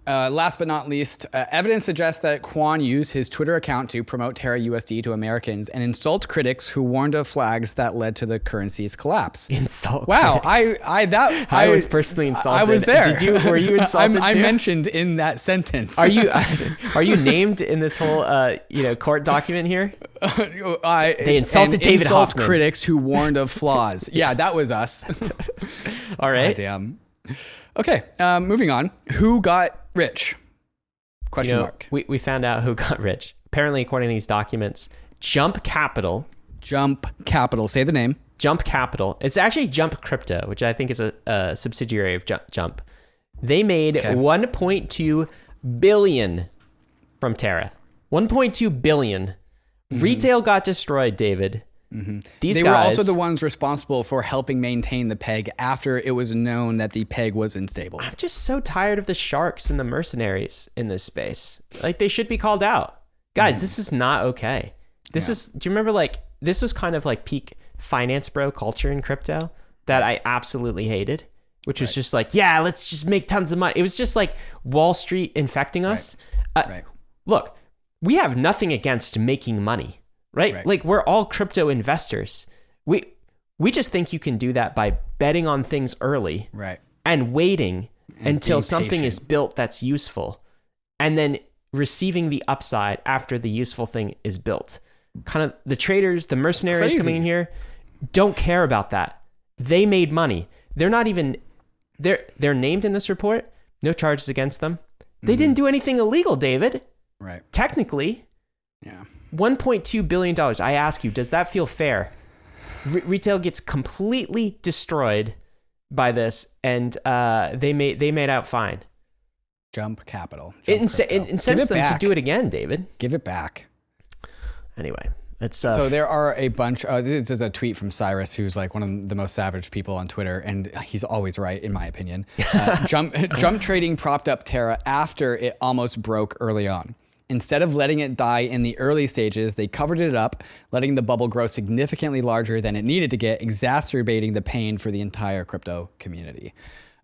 Last but not least, evidence suggests that Kwon used his Twitter account to promote Terra USD to Americans and insult critics who warned of flags that led to the currency's collapse. Insult. Wow, critics. I was personally insulted. I was there. Were you insulted too? I mentioned in that sentence. Are you named in this whole court document here? They insulted David Hoffman. Critics who warned of flaws. Yes. Yeah, that was us. All right. God damn. Okay, moving on. Who got rich? Question mark. We found out who got rich. Apparently, according to these documents, Jump Capital. Say the name. Jump Capital. It's actually Jump Crypto, which I think is a subsidiary of Jump. They made $1.2 billion from Terra. $1.2 billion. Retail got destroyed, David. Mm-hmm. They were also the ones responsible for helping maintain the peg after it was known that the peg was unstable. I'm just so tired of the sharks and the mercenaries in this space. Like, they should be called out. Guys, this is not okay. Do you remember, this was kind of like peak finance bro culture in crypto that I absolutely hated, which was just like, let's just make tons of money. It was just like Wall Street infecting us. Look, we have nothing against making money. Right? Like, we're all crypto investors. We just think you can do that by betting on things early, and waiting until something is built that's useful, and then receiving the upside after the useful thing is built. Kind of the traders, the mercenaries coming in here don't care about that. They made money. They're not even they're named in this report. No charges against them. They didn't do anything illegal, David. Right. Technically. Yeah. $1.2 billion. I ask you, does that feel fair? Retail gets completely destroyed by this, and they made out fine. Jump Capital. It incents them to do it again, David. Give it back. Anyway, it's so there are a bunch. This is a tweet from Cyrus, who's like one of the most savage people on Twitter, and he's always right in my opinion. Jump trading propped up Terra after it almost broke early on. Instead of letting it die in the early stages, they covered it up, letting the bubble grow significantly larger than it needed to get, exacerbating the pain for the entire crypto community.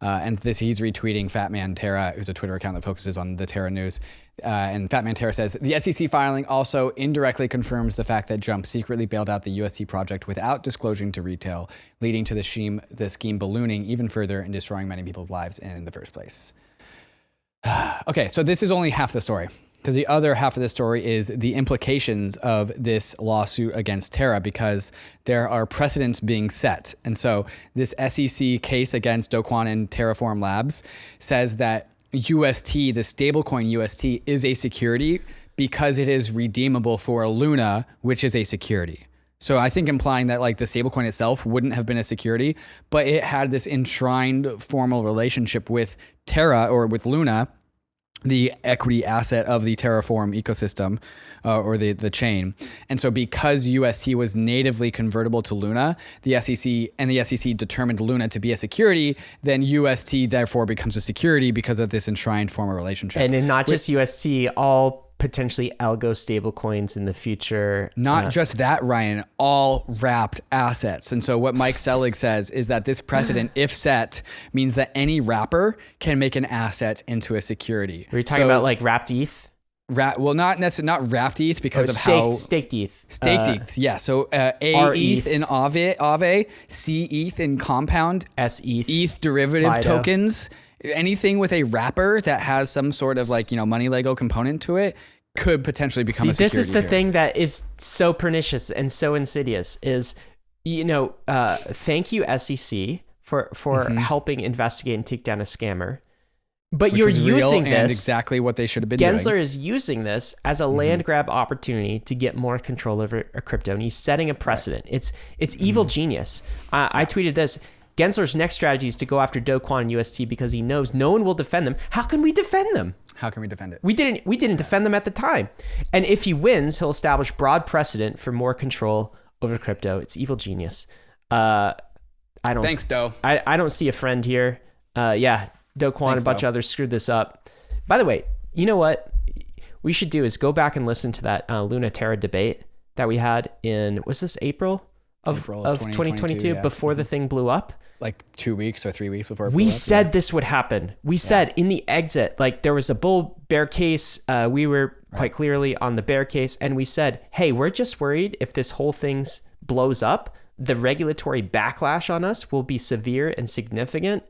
And he's retweeting Fatman Terra, who's a Twitter account that focuses on the Terra news. And Fatman Terra says, the SEC filing also indirectly confirms the fact that Jump secretly bailed out the UST project without disclosing to retail, leading to the scheme ballooning even further and destroying many people's lives in the first place. Okay, so this is only half the story, because the other half of the story is the implications of this lawsuit against Terra, because there are precedents being set. And so this SEC case against Do Kwon and Terraform Labs says that UST, the stablecoin UST, is a security because it is redeemable for Luna, which is a security. So I think implying that like the stablecoin itself wouldn't have been a security, but it had this enshrined formal relationship with Terra or with Luna, the equity asset of the Terraform ecosystem or the chain. And so because UST was natively convertible to Luna, the SEC determined Luna to be a security, then UST therefore becomes a security because of this enshrined formal relationship. And not just UST, all potentially algo stablecoins in the future. Not just that, Ryan, all wrapped assets. And so what Mike Selig says is that this precedent, if set, means that any wrapper can make an asset into a security. Are you talking about like wrapped ETH? Well, not necessarily, not wrapped ETH because of how staked ETH. Staked ETH, yeah. So A ETH in Aave, C ETH in Compound, S ETH derivative Lido. tokens. Anything with a wrapper that has some sort of like, money Lego component to it could potentially become a security. This is the here. thing that is so pernicious and so insidious is, thank you SEC for helping investigate and take down a scammer. But Which you're was real using and this exactly what they should have been doing. Gensler is using this as a land grab opportunity to get more control over a crypto, and he's setting a precedent. Right. It's evil genius. I tweeted this. Gensler's next strategy is to go after Do Kwon and UST because he knows no one will defend them. How can we defend them? How can we defend it? We didn't defend them at the time. And if he wins, he'll establish broad precedent for more control over crypto. It's evil genius. Thanks, Do. I don't see a friend here. Do Kwon and a bunch of others screwed this up. By the way, you know what we should do is go back and listen to that Luna Terra debate that we had in, was this April of 2022 before the thing blew up? Like 2 weeks or 3 weeks before it we blew up, said this would happen. We said in the exit, like there was a bull bear case. We were quite clearly on the bear case, and we said, hey, we're just worried if this whole thing blows up, the regulatory backlash on us will be severe and significant,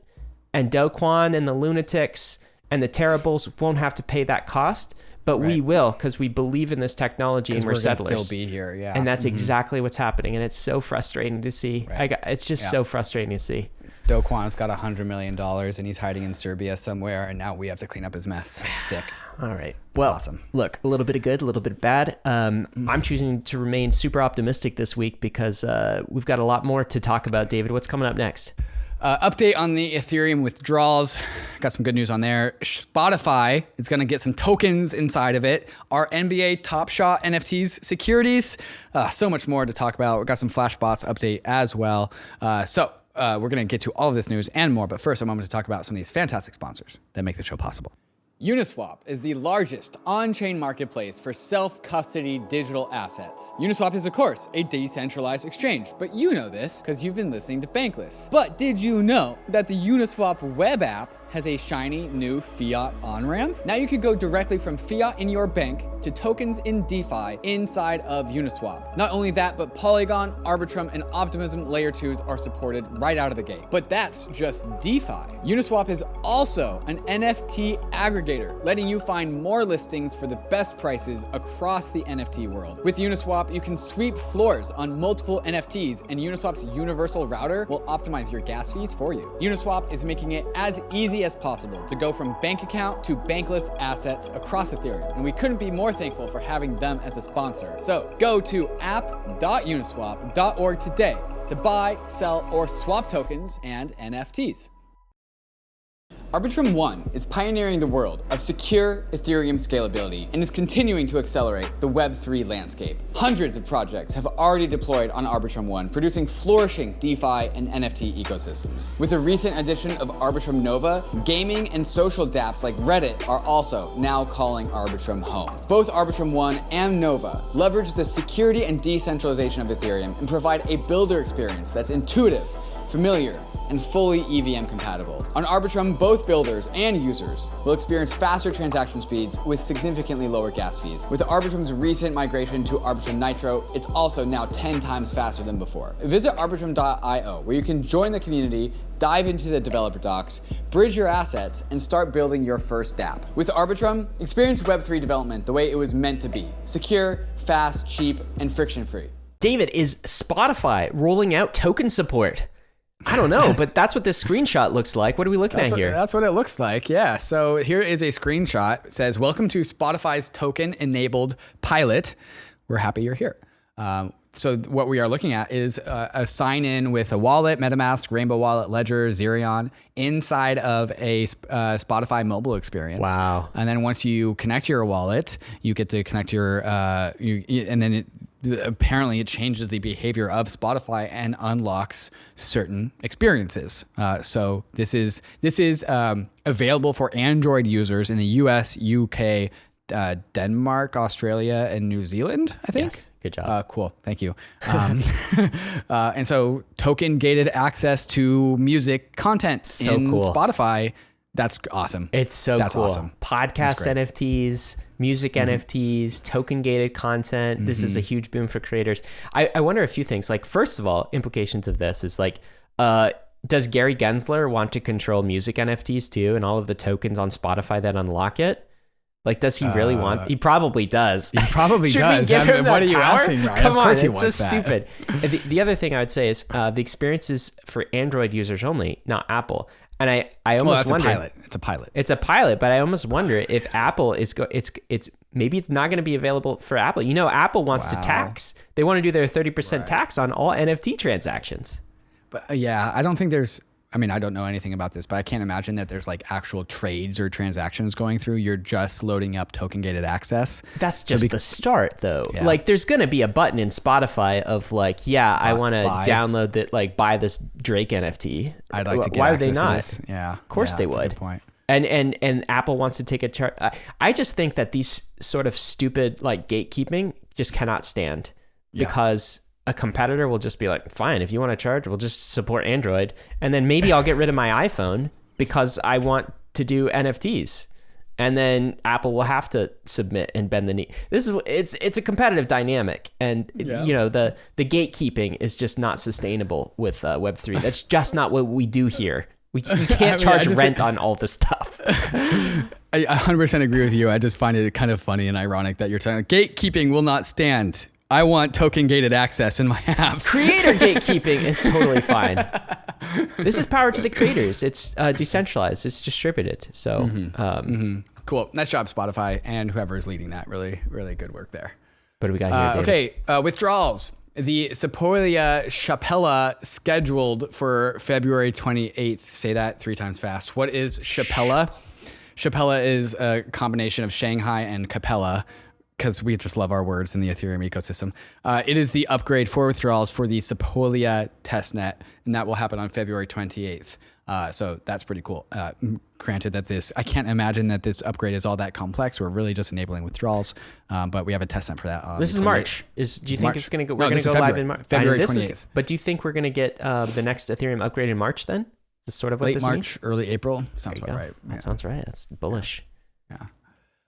and Do Kwon and the lunatics and the Terra bulls won't have to pay that cost, but we will because we believe in this technology and we're settlers. Still be here, yeah. And that's exactly what's happening, and it's so frustrating to see. Right. It's just so frustrating to see. Do Kwon's got $100 million and he's hiding in Serbia somewhere, and now we have to clean up his mess. Sick. All right. Well, awesome. Look, a little bit of good, a little bit of bad. I'm choosing to remain super optimistic this week because we've got a lot more to talk about. David, what's coming up next? Update on the Ethereum withdrawals. Got some good news on there. Spotify is going to get some tokens inside of it. Our NBA Top Shot NFTs securities. So much more to talk about. We've got some Flashbots update as well. So we're going to get to all of this news and more. But first, I'm going to talk about some of these fantastic sponsors that make the show possible. UNISWAP is the largest on-chain marketplace for self-custody digital assets. UNISWAP is, of course, a decentralized exchange, but you know this because you've been listening to Bankless. But did you know that the UNISWAP web app has a shiny new fiat on-ramp? Now you could go directly from fiat in your bank to tokens in DeFi inside of Uniswap. Not only that, but Polygon, Arbitrum, and Optimism Layer 2s are supported right out of the gate. But that's just DeFi. Uniswap is also an NFT aggregator, letting you find more listings for the best prices across the NFT world. With Uniswap, you can sweep floors on multiple NFTs, and Uniswap's universal router will optimize your gas fees for you. Uniswap is making it as easy as possible to go from bank account to bankless assets across Ethereum, and we couldn't be more thankful for having them as a sponsor. So go to app.uniswap.org today to buy, sell, or swap tokens and NFTs. Arbitrum 1 is pioneering the world of secure Ethereum scalability and is continuing to accelerate the Web3 landscape. Hundreds of projects have already deployed on Arbitrum 1, producing flourishing DeFi and NFT ecosystems. With the recent addition of Arbitrum Nova, gaming and social dApps like Reddit are also now calling Arbitrum home. Both Arbitrum 1 and Nova leverage the security and decentralization of Ethereum and provide a builder experience that's intuitive, familiar, and fully EVM compatible. On Arbitrum, both builders and users will experience faster transaction speeds with significantly lower gas fees. With Arbitrum's recent migration to Arbitrum Nitro, it's also now 10 times faster than before. Visit Arbitrum.io, where you can join the community, dive into the developer docs, bridge your assets, and start building your first dApp. With Arbitrum, experience Web3 development the way it was meant to be: secure, fast, cheap, and friction-free. David, is Spotify rolling out token support? I don't know, but that's what this screenshot looks like. What are we looking at here? That's what it looks like. Yeah. So here is a screenshot. It says, "Welcome to Spotify's token-enabled pilot. We're happy you're here." So what we are looking at is a sign-in with a wallet, MetaMask, Rainbow Wallet, Ledger, Xerion, inside of a Spotify mobile experience. Wow. And then once you connect your wallet, you get to connect your, and then apparently it changes the behavior of Spotify and unlocks certain experiences. So this is available for Android users in the US, UK, Denmark, Australia, and New Zealand, I think. Yes. Good job. Cool. Thank you. And so token gated access to music content in cool. Spotify. That's awesome. It's so That's cool. awesome. Podcast NFTs, music NFTs, token gated content. This is a huge boom for creators. I wonder a few things. Like, first of all, implications of this is like, does Gary Gensler want to control music NFTs too, and all of the tokens on Spotify that unlock it? Like, does he really want? He probably does. He probably Should does. we give him what that are you power? asking, Ryan? Come of course on, he it's so wants that. stupid. The other thing I would say is the experience is for Android users only, not Apple. And I almost wonder. It's a pilot. It's a pilot, but I almost wonder if Apple is it's maybe it's not going to be available for Apple. You know, Apple wants to tax. They want to do their 30% tax on all NFT transactions. But yeah, I don't think there's. I mean, I don't know anything about this, but I can't imagine that there's like actual trades or transactions going through. You're just loading up token gated access. That's just the start, though. Yeah. Like, there's going to be a button in Spotify of like, I want to download that, like, buy this Drake NFT. I'd like to get Why access would they not? to this. Yeah. Of course they would. Good point. And Apple wants to take a charge. I just think that these sort of stupid, like, gatekeeping just cannot stand because a competitor will just be like, fine, if you want to charge, we'll just support Android. And then maybe I'll get rid of my iPhone because I want to do NFTs. And then Apple will have to submit and bend the knee. It's a competitive dynamic. And you know, the gatekeeping is just not sustainable with Web3. That's just not what we do here. We can't charge rent on all this stuff. I 100% agree with you. I just find it kind of funny and ironic that you're saying gatekeeping will not stand. I want token gated access in my apps. Creator gatekeeping is totally fine. This is power to the creators. It's decentralized. It's distributed. So cool. Nice job, Spotify, and whoever is leading that. Really, really good work there. What do we got here, David? Okay, withdrawals. The Sequoia Shapella scheduled for February 28th. Say that 3 times fast. What is Shapella? Shapella is a combination of Shanghai and Capella, because we just love our words in the Ethereum ecosystem. It is the upgrade for withdrawals for the Sequoia testnet, and that will happen on February 28th. So that's pretty cool. Granted that I can't imagine that this upgrade is all that complex. We're really just enabling withdrawals, but we have a testnet for that. This is March. Do you think March. it's going to go? No, We're going to go live in March. February 28th. But do you think we're going to get the next Ethereum upgrade in March then? Is this sort of what late this March, means? early April. Sounds about right. That sounds right. That's bullish. Yeah.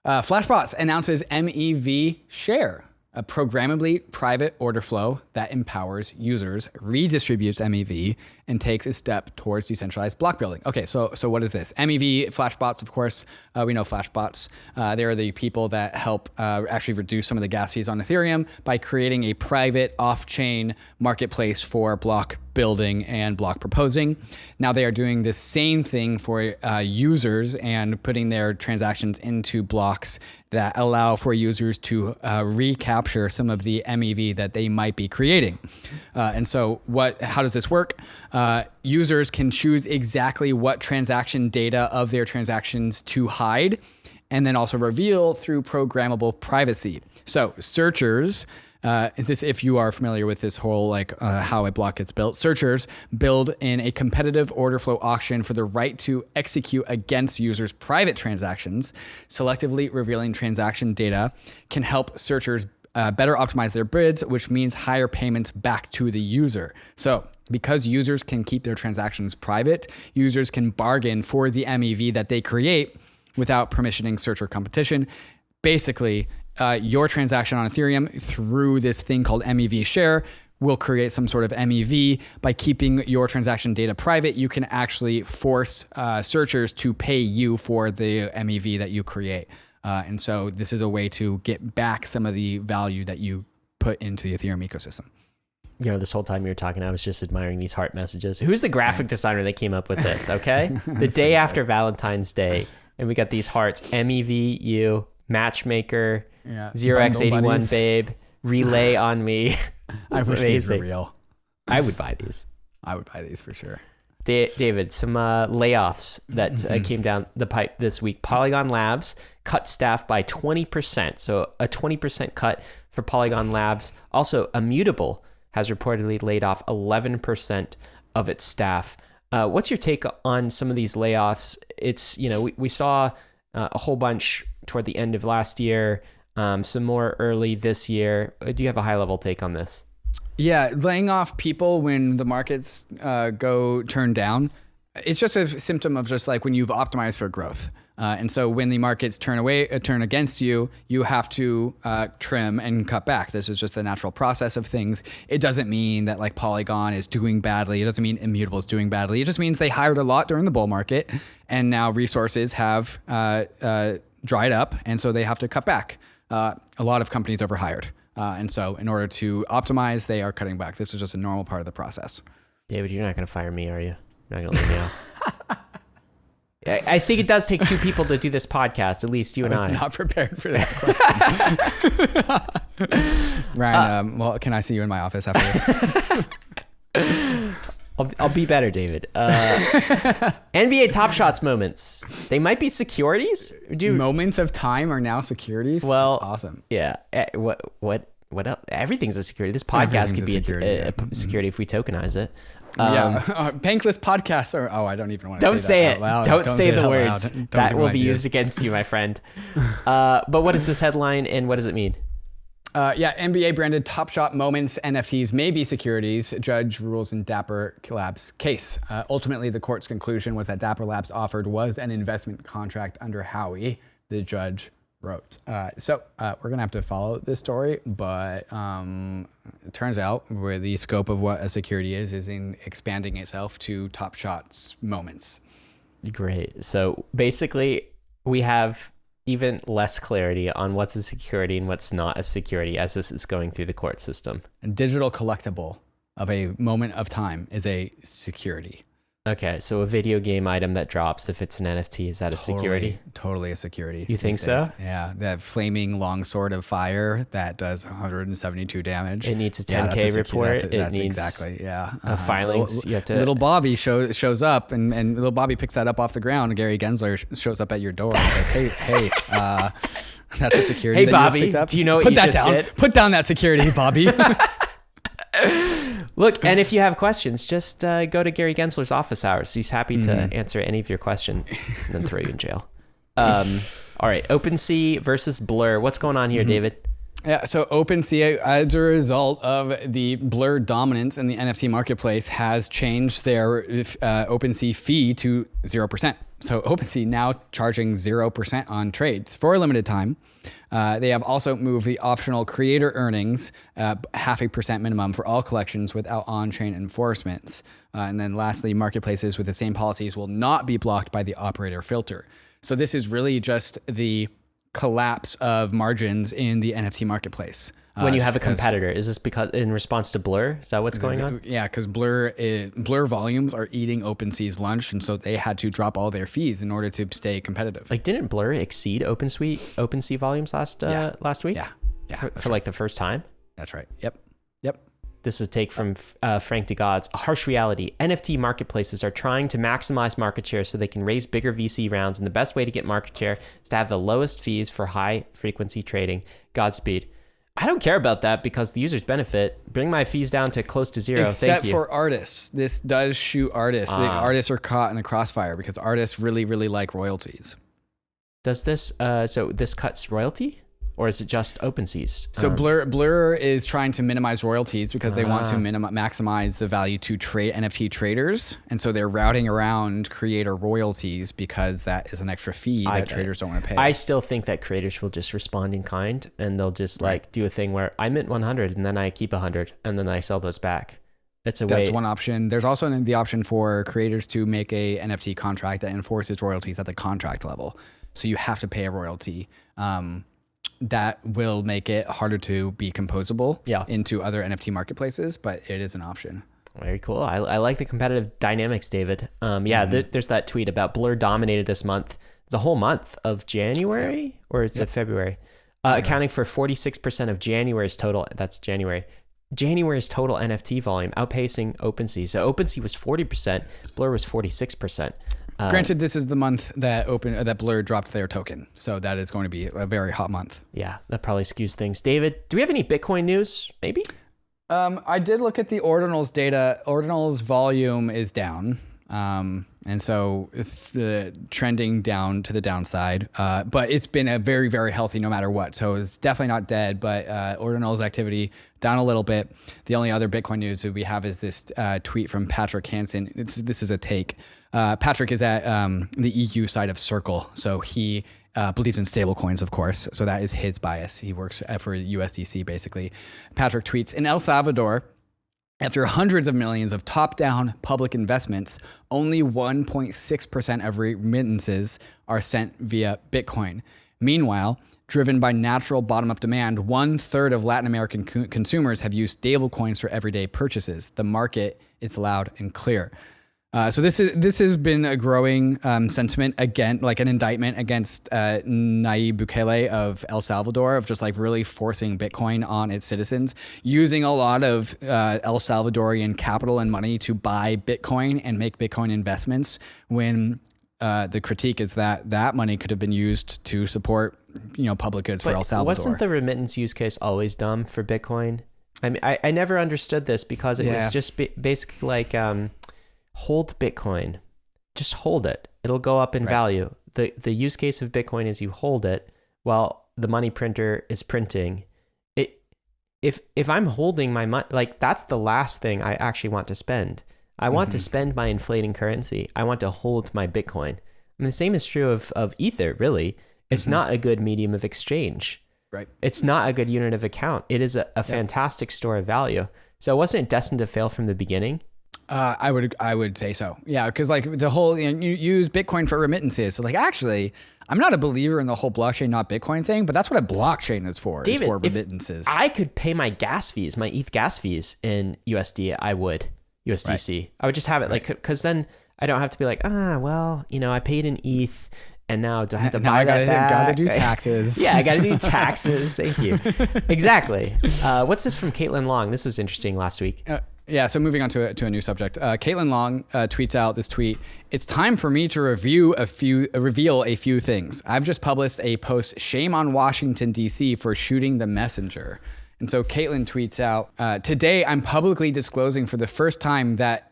Flashbots announces MEV Share, a programmably private order flow that empowers users, redistributes MEV, and takes a step towards decentralized block building. Okay, so what is this? MEV, Flashbots, of course. We know Flashbots. They are the people that help actually reduce some of the gas fees on Ethereum by creating a private off-chain marketplace for block building and block proposing. Now they are doing the same thing for users and putting their transactions into blocks that allow for users to recapture some of the MEV that they might be creating. And so how does this work? Users can choose exactly what transaction data of their transactions to hide and then also reveal through programmable privacy. So searchers, if you are familiar with this whole how a block gets built, searchers build in a competitive order flow auction for the right to execute against users' private transactions. Selectively revealing transaction data can help searchers better optimize their bids, which means higher payments back to the user. So because users can keep their transactions private, users can bargain for the MEV that they create without permissioning searcher competition. Basically, your transaction on Ethereum through this thing called MEV Share will create some sort of MEV. By keeping your transaction data private, you can actually force searchers to pay you for the MEV that you create. And so this is a way to get back some of the value that you put into the Ethereum ecosystem. This whole time you were talking, I was just admiring these heart messages. Who's the graphic designer that came up with this? Okay. The day after Valentine's Day. And we got these hearts, MEVU, Matchmaker, 0x81 Babe, Relay on Me. I wish these were real. I would buy these. I would buy these for sure. David, some layoffs that came down the pipe this week. Polygon Labs cut staff by 20%. So a 20% cut for Polygon Labs. Also, Immutable has reportedly laid off 11% of its staff. What's your take on some of these layoffs? It's, we saw a whole bunch toward the end of last year, some more early this year. Do you have a high level take on this? Yeah, laying off people when the markets turn down, it's just a symptom of just like when you've optimized for growth. And so when the markets turn against you, you have to trim and cut back. This is just a natural process of things. It doesn't mean that like Polygon is doing badly. It doesn't mean Immutable is doing badly. It just means they hired a lot during the bull market, and now resources have dried up, and so they have to cut back. A lot of companies overhired. And so in order to optimize, they are cutting back. This is just a normal part of the process. David, you're not going to fire me, are you? You're not going to leave me off. I think it does take two people to do this podcast, at least you and I. I was not prepared for that question. Ryan, well, can I see you in my office after this? I'll be better, David. NBA Top Shots moments. They might be securities. Moments of time are now securities? Well, awesome. Yeah. What else? Everything's a security. This podcast could be a security if we tokenize it. Bankless podcasts are, I don't even want to say that out loud. Don't say the words. That will be used against you, my friend. But what is this headline and what does it mean? NBA branded Top Shot moments, NFTs may be securities. Judge rules in Dapper Labs case. Ultimately, the court's conclusion was that Dapper Labs offered was an investment contract under Howey, the judge wrote. So we're going to have to follow this story, but it turns out where the scope of what a security is in expanding itself to Top Shot's moments. Great. So basically, we have even less clarity on what's a security and what's not a security as this is going through the court system. A digital collectible of a moment of time is a security. Okay, so a video game item that drops, if it's an NFT, is that a security? Totally a security. You think so? Yeah, that flaming long sword of fire that does 172 damage. It needs a 10K report. That's exactly, yeah. Filings. So little Bobby shows up, and little Bobby picks that up off the ground, and Gary Gensler shows up at your door and says, hey, that's a security. Hey, Bobby, do you know what you just did? Put down that security, Bobby. Look, and if you have questions, just go to Gary Gensler's office hours. He's happy to answer any of your questions and then throw you in jail. All right, OpenSea versus Blur. What's going on here, David? Yeah, so OpenSea, as a result of the Blur dominance in the NFT marketplace, has changed their OpenSea fee to 0%. So OpenSea now charging 0% on trades for a limited time. They have also moved the optional creator earnings 0.5% minimum for all collections without on-chain enforcements. And then lastly, marketplaces with the same policies will not be blocked by the operator filter. So this is really just the collapse of margins in the NFT marketplace. When you have a competitor, is this because in response to Blur? Is that what's going on? Yeah, because Blur volumes are eating OpenSea's lunch, and so they had to drop all their fees in order to stay competitive. Like, didn't Blur exceed OpenSea volumes last week? Yeah, for like the first time. That's right. Yep. This is a take from Frank DeGods. A harsh reality. NFT marketplaces are trying to maximize market share so they can raise bigger VC rounds, and the best way to get market share is to have the lowest fees for high frequency trading. Godspeed. I don't care about that because the users benefit. Bring my fees down to close to zero. Except for artists. This does shoot artists. The artists are caught in the crossfire because artists really, really like royalties. Does this, so this cuts royalty? Or is it just OpenSea's? So Blur is trying to minimize royalties because they want to maximize the value to NFT traders. And so they're routing around creator royalties because that is an extra fee that traders don't want to pay. I still think that creators will just respond in kind and they'll just like do a thing where I mint 100 and then I keep 100 and then I sell those back. That's one option. There's also the option for creators to make a NFT contract that enforces royalties at the contract level. So you have to pay a royalty. that will make it harder to be composable Yeah. into other NFT marketplaces, but it is an option. Very cool. I like the competitive dynamics, David. There's that tweet about Blur dominated this month. It's a whole month of January, or it's February, accounting for 46% of January's total. That's January's total NFT volume, outpacing OpenSea. So OpenSea was 40%, Blur was 46%. Granted, this is the month that Blur dropped their token, so that is going to be a very hot month. Yeah, that probably skews things. David, do we have any Bitcoin news? Maybe. I did look at the ordinals data. Ordinals volume is down. And so it's trending down to the downside. But it's been a very, very healthy no matter what. So it's definitely not dead, but ordinals activity down a little bit. The only other Bitcoin news that we have is this tweet from Patrick Hansen. This is a take. Patrick is at the EU side of Circle. So he believes in stable coins, of course. So that is his bias. He works for USDC, basically. Patrick tweets, in El Salvador, after hundreds of millions of top-down public investments, only 1.6% of remittances are sent via Bitcoin. Meanwhile, driven by natural bottom-up demand, 1/3 of Latin American consumers have used stablecoins for everyday purchases. The market is loud and clear. So this has been a growing sentiment, again, like an indictment against Nayib Bukele of El Salvador, of just like really forcing Bitcoin on its citizens, using a lot of El Salvadorian capital and money to buy Bitcoin and make Bitcoin investments, when the critique is that money could have been used to support public goods for El Salvador. Wasn't the remittance use case always dumb for Bitcoin? I mean, I never understood this, because it was just basically like... hold Bitcoin, just hold it. It'll go up in value. The use case of Bitcoin is you hold it while the money printer is printing. If I'm holding my money, like, that's the last thing I actually want to spend. I want to spend my inflating currency. I want to hold my Bitcoin. I mean, the same is true of Ether, really. It's not a good medium of exchange. Right. It's not a good unit of account. It is a fantastic store of value. So wasn't it destined to fail from the beginning? I would say so. Yeah, because like the whole, you use Bitcoin for remittances. So like, actually, I'm not a believer in the whole blockchain, not Bitcoin thing, but that's what a blockchain is for. David, is for remittances. If I could pay my gas fees, my ETH gas fees in USD, I would. USDC. Right. I would just have it like, because then I don't have to be like, I paid in ETH. And now do I have to buy that back? Gotta do taxes. Yeah, I gotta do taxes. Thank you. Exactly. What's this from Caitlin Long? This was interesting last week. So moving on to a new subject. Caitlin Long tweets out this tweet. It's time for me to reveal a few things. I've just published a post, shame on Washington, D.C. for shooting the messenger. And so Caitlin tweets out, today I'm publicly disclosing for the first time that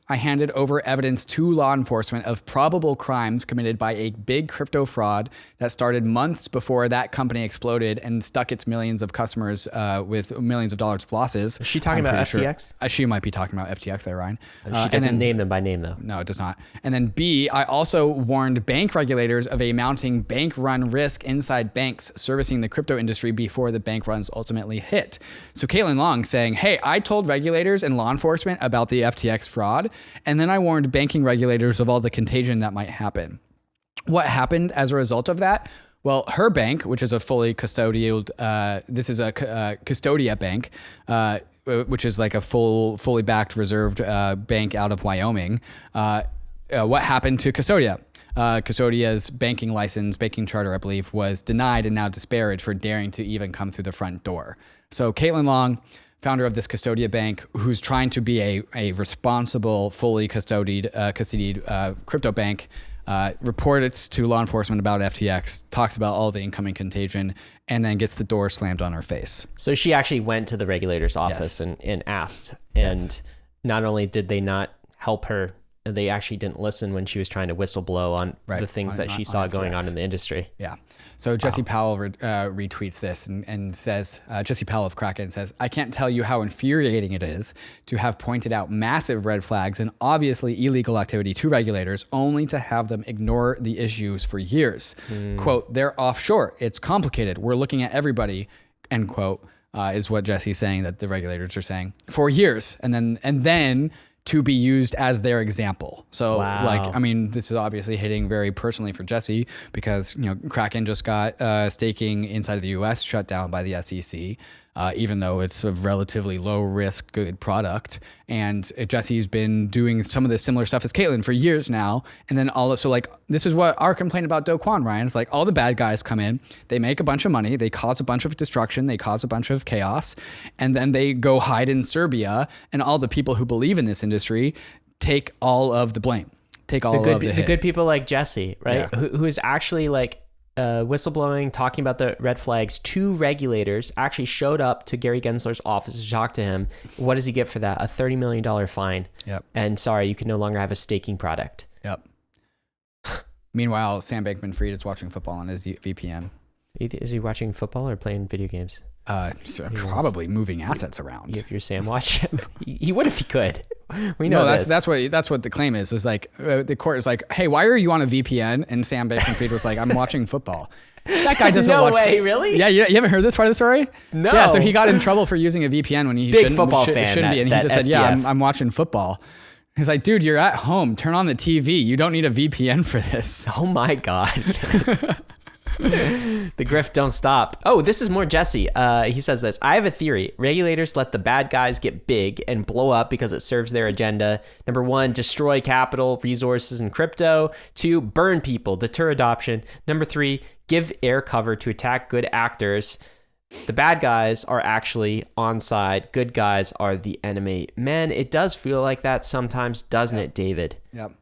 I handed over evidence to law enforcement of probable crimes committed by a big crypto fraud that started months before that company exploded and stuck its millions of customers with millions of dollars of losses. Is she talking about FTX? Sure. She might be talking about FTX there, Ryan. She doesn't name them by name, though. No, it does not. And then B, I also warned bank regulators of a mounting bank run risk inside banks servicing the crypto industry before the bank runs ultimately hit. So Caitlin Long saying, hey, I told regulators and law enforcement about the FTX fraud, and then I warned banking regulators of all the contagion that might happen. What happened as a result of that? Well, her bank, which is a fully custodial, this is a Custodia bank, which is like a fully backed reserved bank out of Wyoming. What happened to Custodia? Custodia's banking license, banking charter, I believe, was denied and now disparaged for daring to even come through the front door. So Caitlin Long, founder of this Custodia bank, who's trying to be a responsible, fully custodied crypto bank, reported to law enforcement about FTX, talks about all the incoming contagion, and then gets the door slammed on her face. So she actually went to the regulator's office and asked. And not only did they not help her, they actually didn't listen when she was trying to whistleblow on the things that she saw going on in the industry. Yeah. So Jesse Powell retweets this and says, Jesse Powell of KRAKEN says, I can't tell you how infuriating it is to have pointed out massive red flags and obviously illegal activity to regulators only to have them ignore the issues for years. Quote, they're offshore. It's complicated. We're looking at everybody, end quote, is what Jesse's saying that the regulators are saying for years. And then to be used as their example. So Wow. like, I mean, this is obviously hitting very personally for Jesse because, KRAKEN just got staking inside of the US shut down by the SEC. Even though it's a relatively low risk, good product. And Jesse's been doing some of the similar stuff as Caitlin for years now. And then also like, this is what our complaint about Do Kwon, Ryan, is like all the bad guys come in, they make a bunch of money, they cause a bunch of destruction, they cause a bunch of chaos, and then they go hide in Serbia, and all the people who believe in this industry take all of the blame, take all of the hit. The good people like Jesse, right? Yeah. Who is actually like, whistleblowing, talking about the red flags. 2 regulators actually showed up to Gary Gensler's office to talk to him. What does he get for that? A $30 million fine. Yep. And sorry, you can no longer have a staking product. Yep. Meanwhile, Sam Bankman-Fried is watching football on his VPN. Is he watching football or playing video games? Probably moving assets around. If you're Sam, watch him. He would if he could. We know that's what the claim is. Is like the court is like, hey, why are you on a VPN? And Sam Bankman-Fried was like, I'm watching football. That guy doesn't watch. No way, really? Yeah, you haven't heard this part of the story? No. Yeah, so he got in trouble for using a VPN when he shouldn't be, and he just said, yeah, I'm watching football. He's like, dude, you're at home. Turn on the TV. You don't need a VPN for this. Oh my God. The grift don't stop. Oh, this is more Jesse. He says this. I have a theory. Regulators let the bad guys get big and blow up because it serves their agenda. Number 1, destroy capital, resources, and crypto. 2, burn people, deter adoption. Number 3, give air cover to attack good actors. The bad guys are actually on side. Good guys are the enemy. Man, it does feel like that sometimes, doesn't it, David? Yep.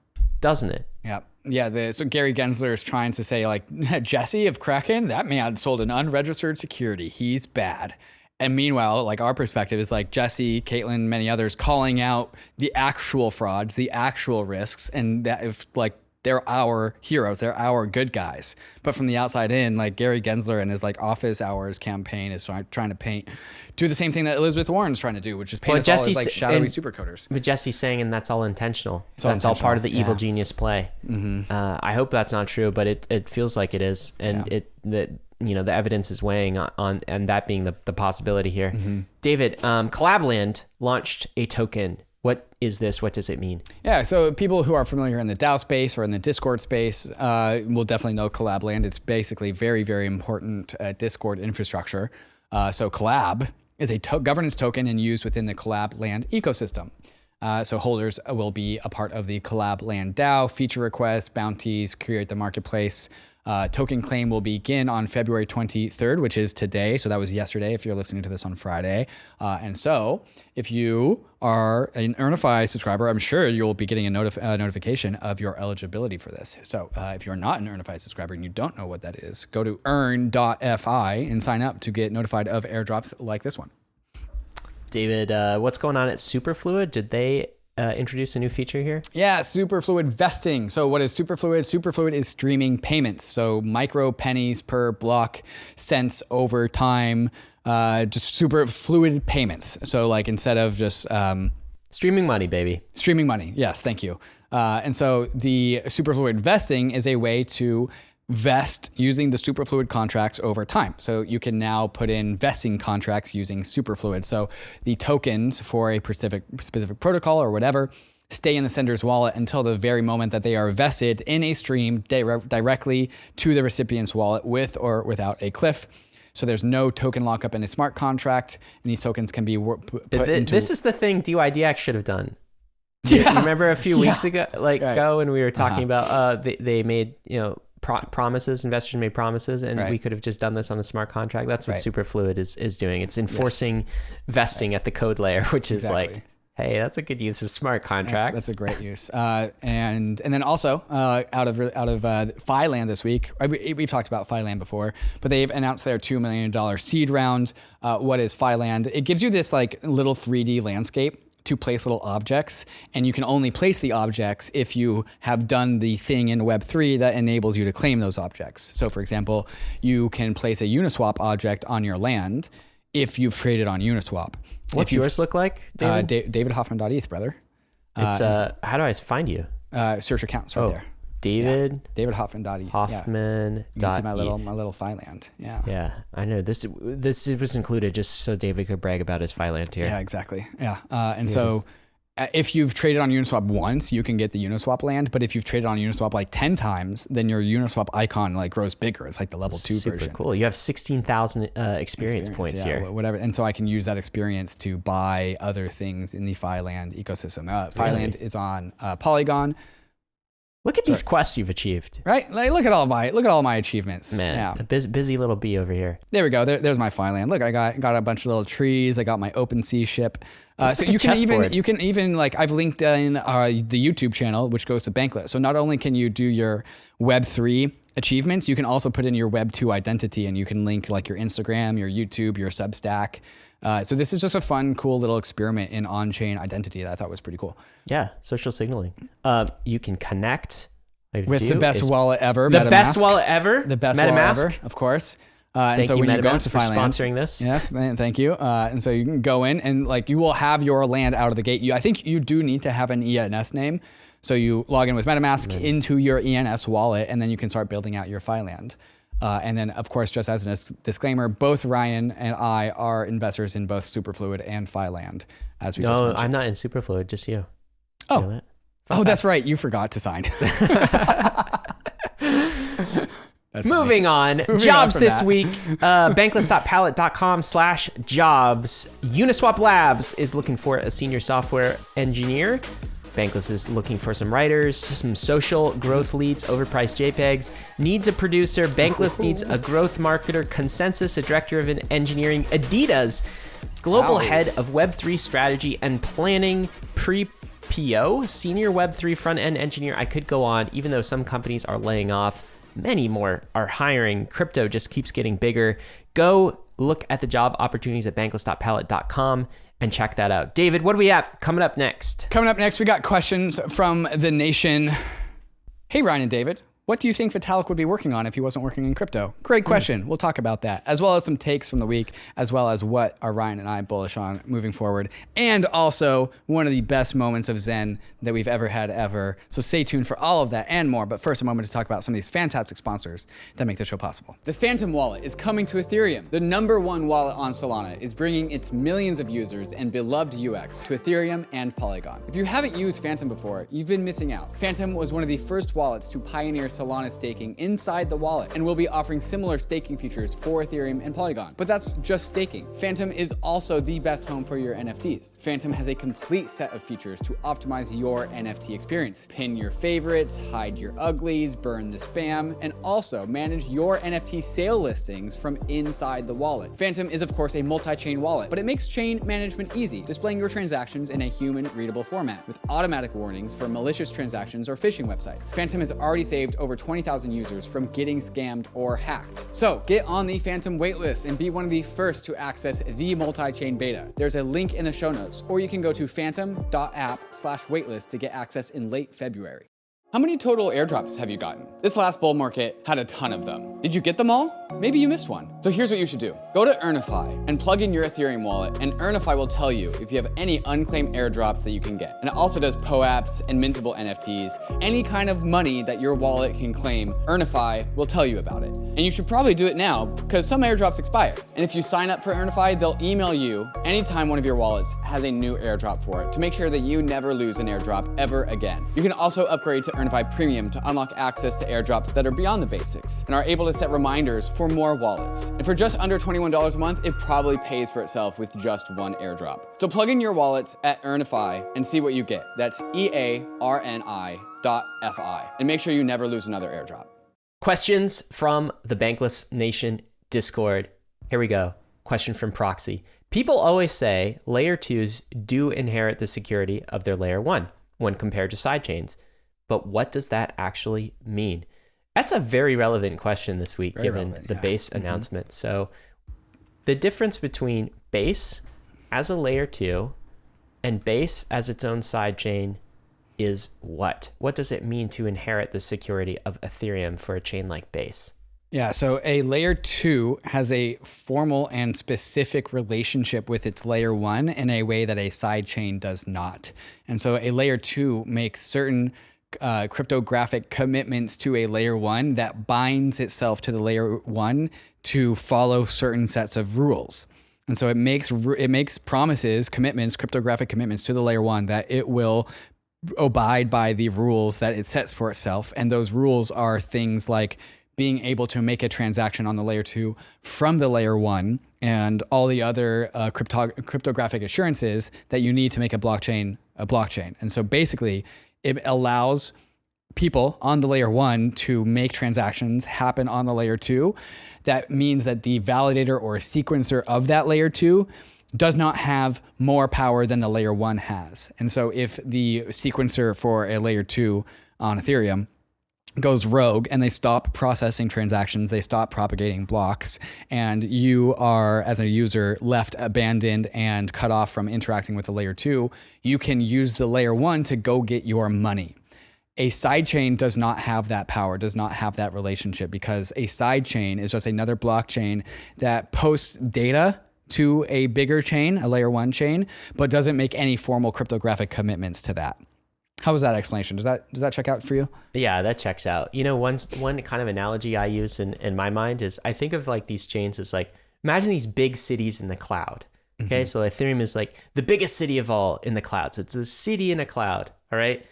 Doesn't it? Yep. Yeah, so Gary Gensler is trying to say, like, Jesse of KRAKEN, that man sold an unregistered security. He's bad. And meanwhile, like, our perspective is like Jesse, Caitlin, many others calling out the actual frauds, the actual risks, and that if like they're our heroes, they're our good guys. But from the outside in, like Gary Gensler and his like office hours campaign is trying to do the same thing that Elizabeth Warren's trying to do, which is paint us all as like shadowy supercoders. But Jesse's saying, and that's all intentional. That's all part of the evil genius play. Mm-hmm. I hope that's not true, but it feels like it is, and the evidence is weighing on and that being the possibility here. Mm-hmm. David, Collab.land launched a token. What is this? What does it mean? Yeah, so people who are familiar in the DAO space or in the Discord space will definitely know Collab.land. It's basically very, very important Discord infrastructure. So Collab is a governance token and used within the Collab.land ecosystem. So holders will be a part of the Collab.land DAO, feature requests, bounties, create the marketplace. Token claim will begin on February 23rd, which is today. So that was yesterday if you're listening to this on Friday. And so if you are an EARNIFI subscriber, I'm sure you'll be getting a notification of your eligibility for this. So if you're not an EARNIFI subscriber and you don't know what that is, go to earn.fi and sign up to get notified of airdrops like this one. David, what's going on at Superfluid? Did they introduce a new feature here? Yeah, Superfluid Vesting. So what is Superfluid? Superfluid is streaming payments. So micro pennies per block, cents over time, just super fluid payments. So like instead of just... streaming money, baby. Streaming money. Yes, thank you. And so the Superfluid Vesting is a way to vest using the Superfluid contracts over time. So you can now put in vesting contracts using Superfluid. So the tokens for a specific protocol or whatever stay in the sender's wallet until the very moment that they are vested in a stream directly to the recipient's wallet with or without a cliff. So there's no token lockup in a smart contract, and these tokens can be put into... This is the thing DYDX should have done. Yeah. You remember a few weeks ago, when we were talking about they made, promises, investors made promises, and we could have just done this on a smart contract. That's what Superfluid is doing. It's enforcing vesting at the code layer, which is like, hey, that's a good use of smart contracts. That's a great use. And then also out of FiLand this week, we've talked about FiLand before, but they've announced their $2 million seed round. What is FiLand? It gives you this like little 3D landscape to place little objects, and you can only place the objects if you have done the thing in Web3 that enables you to claim those objects. So for example, you can place a UNISWAP object on your land if you've traded on UNISWAP. What's yours look like, David? DavidHoffman.eth, brother. It's how do I find you? Search accounts right there. DavidHoffman.eth. Hoffman. You can see my little FiLand. Yeah. Yeah, I know this was included just so David could brag about his FiLand here. Yeah, exactly. Yeah, and so if you've traded on Uniswap once, you can get the Uniswap land. But if you've traded on Uniswap like 10 times, then your Uniswap icon like grows bigger. It's like the level 2 Super version. Cool. You have 16,000 experience points here. Whatever. And so I can use that experience to buy other things in the Filand ecosystem. Filand is on Polygon. Look at these quests you've achieved. Right? Like, look at all my achievements. Man, yeah. a busy little bee over here. There we go. There's my Filand. Look, I got a bunch of little trees. I got my OpenSea ship. So like you can even like I've linked in the YouTube channel, which goes to Bankless. So not only can you do your Web3 achievements, you can also put in your Web2 identity, and you can link like your Instagram, your YouTube, your Substack. So this is just a fun, cool little experiment in on-chain identity that I thought was pretty cool. Yeah, social signaling. You can connect with the best wallet ever. The MetaMask. best wallet ever. The best MetaMask. wallet ever, of course. And so Thank you, when you go MetaMask, into for Filand, sponsoring this. Yes, thank you. And so you can go in and like you will have your land out of the gate. I think you do need to have an ENS name. So you log in with MetaMask into your ENS wallet, and then you can start building out your Filand. And then, of course, just as a disclaimer, both Ryan and I are investors in both Superfluid and Filand, as we just mentioned. No, I'm not in Superfluid, just you. Oh, You know that's right. You forgot to sign. Moving on, jobs this week. Bankless.pallet.com/jobs. Uniswap Labs is looking for a senior software engineer. Bankless is looking for some writers, some social growth leads, overpriced JPEGs, needs a producer. Bankless needs a growth marketer. Consensus, a director of engineering. Adidas, global head of Web3 strategy and planning. Pre-PO, senior Web3 front-end engineer. I could go on, even though some companies are laying off. Many more are hiring. Crypto just keeps getting bigger. Go look at the job opportunities at bankless.pallet.com and check that out. David, what do we have coming up next? Coming up next, we got questions from the nation. Hey, Ryan and David, what do you think Vitalik would be working on if he wasn't working in crypto? Great question. We'll talk about that, as well as some takes from the week, as well as what are Ryan and I bullish on moving forward, and also one of the best moments of Zen that we've ever had ever. So stay tuned for all of that and more. But first, a moment to talk about some of these fantastic sponsors that make the show possible. The Phantom Wallet is coming to Ethereum. The #1 wallet on Solana is bringing its millions of users and beloved UX to Ethereum and Polygon. If you haven't used Phantom before, you've been missing out. Phantom was one of the first wallets to pioneer Solana staking inside the wallet, and will be offering similar staking features for Ethereum and Polygon. But that's just staking. Phantom is also the best home for your NFTs. Phantom has a complete set of features to optimize your NFT experience. Pin your favorites, hide your uglies, burn the spam, and also manage your NFT sale listings from inside the wallet. Phantom is of course a multi-chain wallet, but it makes chain management easy, displaying your transactions in a human-readable format with automatic warnings for malicious transactions or phishing websites. Phantom has already saved over 20,000 users from getting scammed or hacked. So get on the Phantom waitlist and be one of the first to access the multi-chain beta. There's a link in the show notes, or you can go to phantom.app/waitlist to get access in late February. How many total airdrops have you gotten? This last bull market had a ton of them. Did you get them all? Maybe you missed one. So here's what you should do. Go to EARNIFI and plug in your Ethereum wallet, and EARNIFI will tell you if you have any unclaimed airdrops that you can get. And it also does POAPs and mintable NFTs. Any kind of money that your wallet can claim, EARNIFI will tell you about it. And you should probably do it now because some airdrops expire. And if you sign up for EARNIFI, they'll email you anytime one of your wallets has a new airdrop for it to make sure that you never lose an airdrop ever again. You can also upgrade to EARNIFI Premium to unlock access to airdrops that are beyond the basics and are able to set reminders for more wallets. And for just under $21 a month, it probably pays for itself with just one airdrop. So plug in your wallets at EARNIFI and see what you get. That's EARNI.FI. And make sure you never lose another airdrop. Questions from the Bankless Nation Discord. Here we go. Question from Proxy. People always say layer 2s do inherit the security of their layer 1 when compared to sidechains. But what does that actually mean? That's a very relevant question this week, given the Base announcement. So the difference between Base as a layer 2 and Base as its own sidechain is what? What does it mean to inherit the security of Ethereum for a chain like Base? Yeah, so a layer 2 has a formal and specific relationship with its layer 1 in a way that a sidechain does not. And so a layer 2 makes certain cryptographic commitments to a layer 1 that binds itself to the layer 1 to follow certain sets of rules. And so it makes promises, commitments, cryptographic commitments to the layer one that it will abide by the rules that it sets for itself. And those rules are things like being able to make a transaction on the layer two from the layer one and all the other cryptographic assurances that you need to make a blockchain a blockchain. And so basically it allows people on the layer one to make transactions happen on the layer two. That means that the validator or sequencer of that layer two does not have more power than the layer one has. And so if the sequencer for a layer two on Ethereum goes rogue and they stop processing transactions, they stop propagating blocks, and you are, as a user, left abandoned and cut off from interacting with the layer two, you can use the layer one to go get your money. A sidechain does not have that power, does not have that relationship, because a sidechain is just another blockchain that posts data to a bigger chain, a layer one chain, but doesn't make any formal cryptographic commitments to that. How was that explanation? Does that check out for you? Yeah, that checks out. You know, one kind of analogy I use in my mind is I think of like these chains as like, imagine these big cities in the cloud. Okay, so Ethereum is like the biggest city of all in the cloud. So it's a city in a cloud, all right?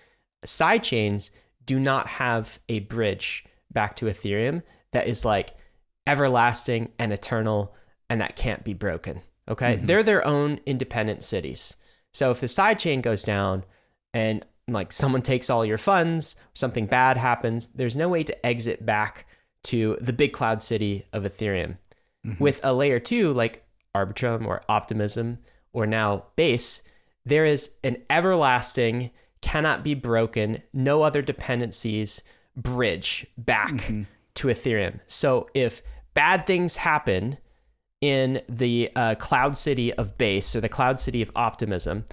Side chains do not have a bridge back to Ethereum that is like everlasting and eternal and that can't be broken, okay? They're their own independent cities. So if the side chain goes down and like someone takes all your funds, something bad happens, there's no way to exit back to the big cloud city of Ethereum. With a layer two, like Arbitrum or Optimism or now Base, there is an everlasting, cannot be broken, no other dependencies bridge back to Ethereum. So if bad things happen in the cloud city of Base or the cloud city of Optimism,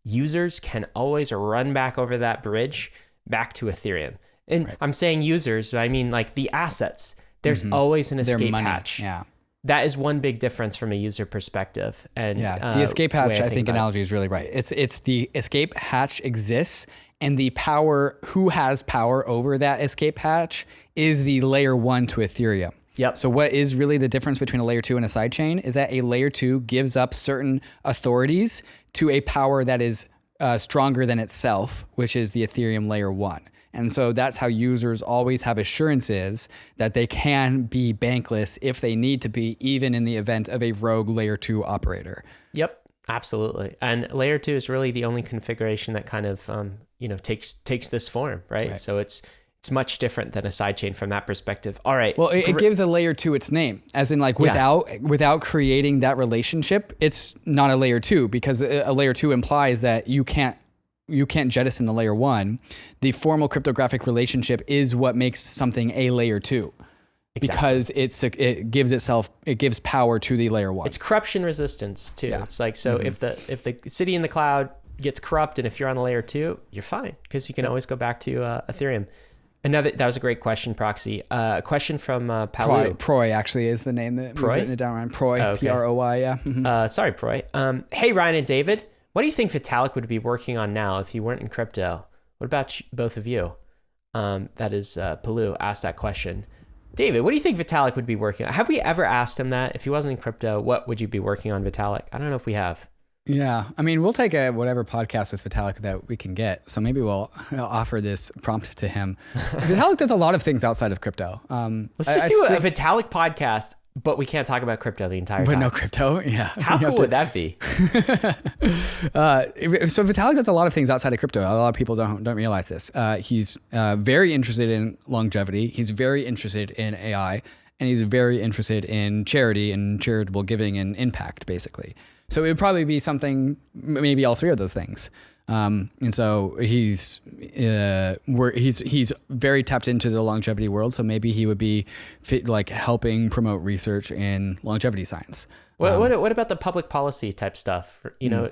users can always run back over that bridge back to Ethereum. And I'm saying users, but I mean like the assets. There's always an escape hatch. Yeah. That is one big difference from a user perspective. And the escape hatch, I think analogy is really right. It's the escape hatch exists, and the power, who has power over that escape hatch is the layer one to Ethereum. Yep. So what is really the difference between a layer two and a sidechain is that a layer two gives up certain authorities to a power that is stronger than itself, which is the Ethereum layer one. And so that's how users always have assurances that they can be bankless if they need to be, even in the event of a rogue layer two operator. Yep, absolutely. And layer two is really the only configuration that kind of, takes this form, right? So it's much different than a sidechain from that perspective. All right. Well, it gives a layer two its name, as in like without creating that relationship, it's not a layer two, because a layer two implies that you can't jettison the layer one. The formal cryptographic relationship is what makes something a layer two. Because it gives power to the layer one. It's corruption resistance too. Yeah. It's like, so if the city in the cloud gets corrupt and if you're on the layer two, you're fine, because you can always go back to Ethereum. That was a great question, Proxy. A question from Powell. Proy actually is the name that we've written it down on. Proy, Proy, yeah. Sorry, Proy. Hey, Ryan and David, what do you think Vitalik would be working on now if he weren't in crypto? What about both of you? That is, Palu asked that question. David, what do you think Vitalik would be working on? Have we ever asked him that? If he wasn't in crypto, what would you be working on, Vitalik? I don't know if we have. Yeah. I mean, we'll take whatever podcast with Vitalik that we can get. So maybe I'll offer this prompt to him. Vitalik does a lot of things outside of crypto. Let's just do a Vitalik podcast, but we can't talk about crypto the entire time. But no crypto, yeah. How cool would that be? So Vitalik does a lot of things outside of crypto. A lot of people don't realize this. He's very interested in longevity. He's very interested in AI, and he's very interested in charity and charitable giving and impact, basically. So it would probably be something, maybe all three of those things. And so he's very tapped into the longevity world. So maybe he would be like helping promote research in longevity science. What about the public policy type stuff?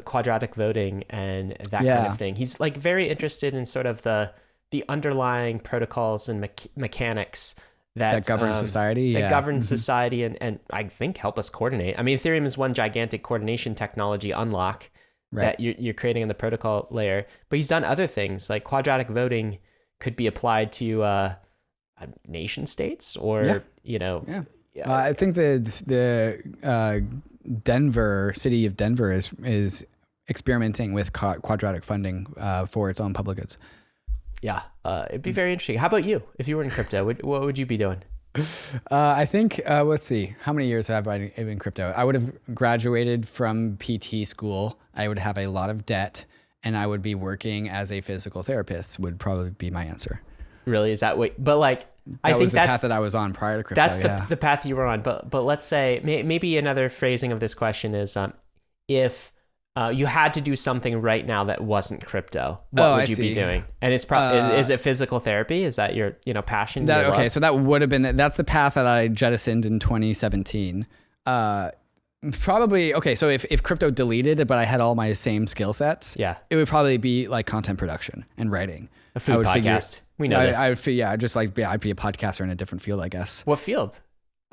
Quadratic voting and that kind of thing. He's like very interested in sort of the underlying protocols and mechanics that govern society. That govern society and I think help us coordinate. I mean, Ethereum is one gigantic coordination technology unlock that you're creating on the protocol layer. But he's done other things, like quadratic voting could be applied to nation states or, I think the city of Denver is experimenting with quadratic funding for its own public goods. Yeah, it'd be very interesting. How about you? If you were in crypto, what would you be doing? I think, let's see, how many years have I been in crypto? I would have graduated from PT school. I would have a lot of debt, and I would be working as a physical therapist would probably be my answer. Really? Is that what, but like, I think was the path that I was on prior to crypto. That's the path you were on. But let's say maybe another phrasing of this question is, if you had to do something right now that wasn't crypto, what would you be doing? And it's probably, is it physical therapy? Is that your, passion? Okay. So that would have been, that's the path that I jettisoned in 2017. Probably, okay. So if crypto deleted it, but I had all my same skill sets, it would probably be like content production and writing. A food podcast. We know this. I would figure, I'd be a podcaster in a different field, I guess. What field?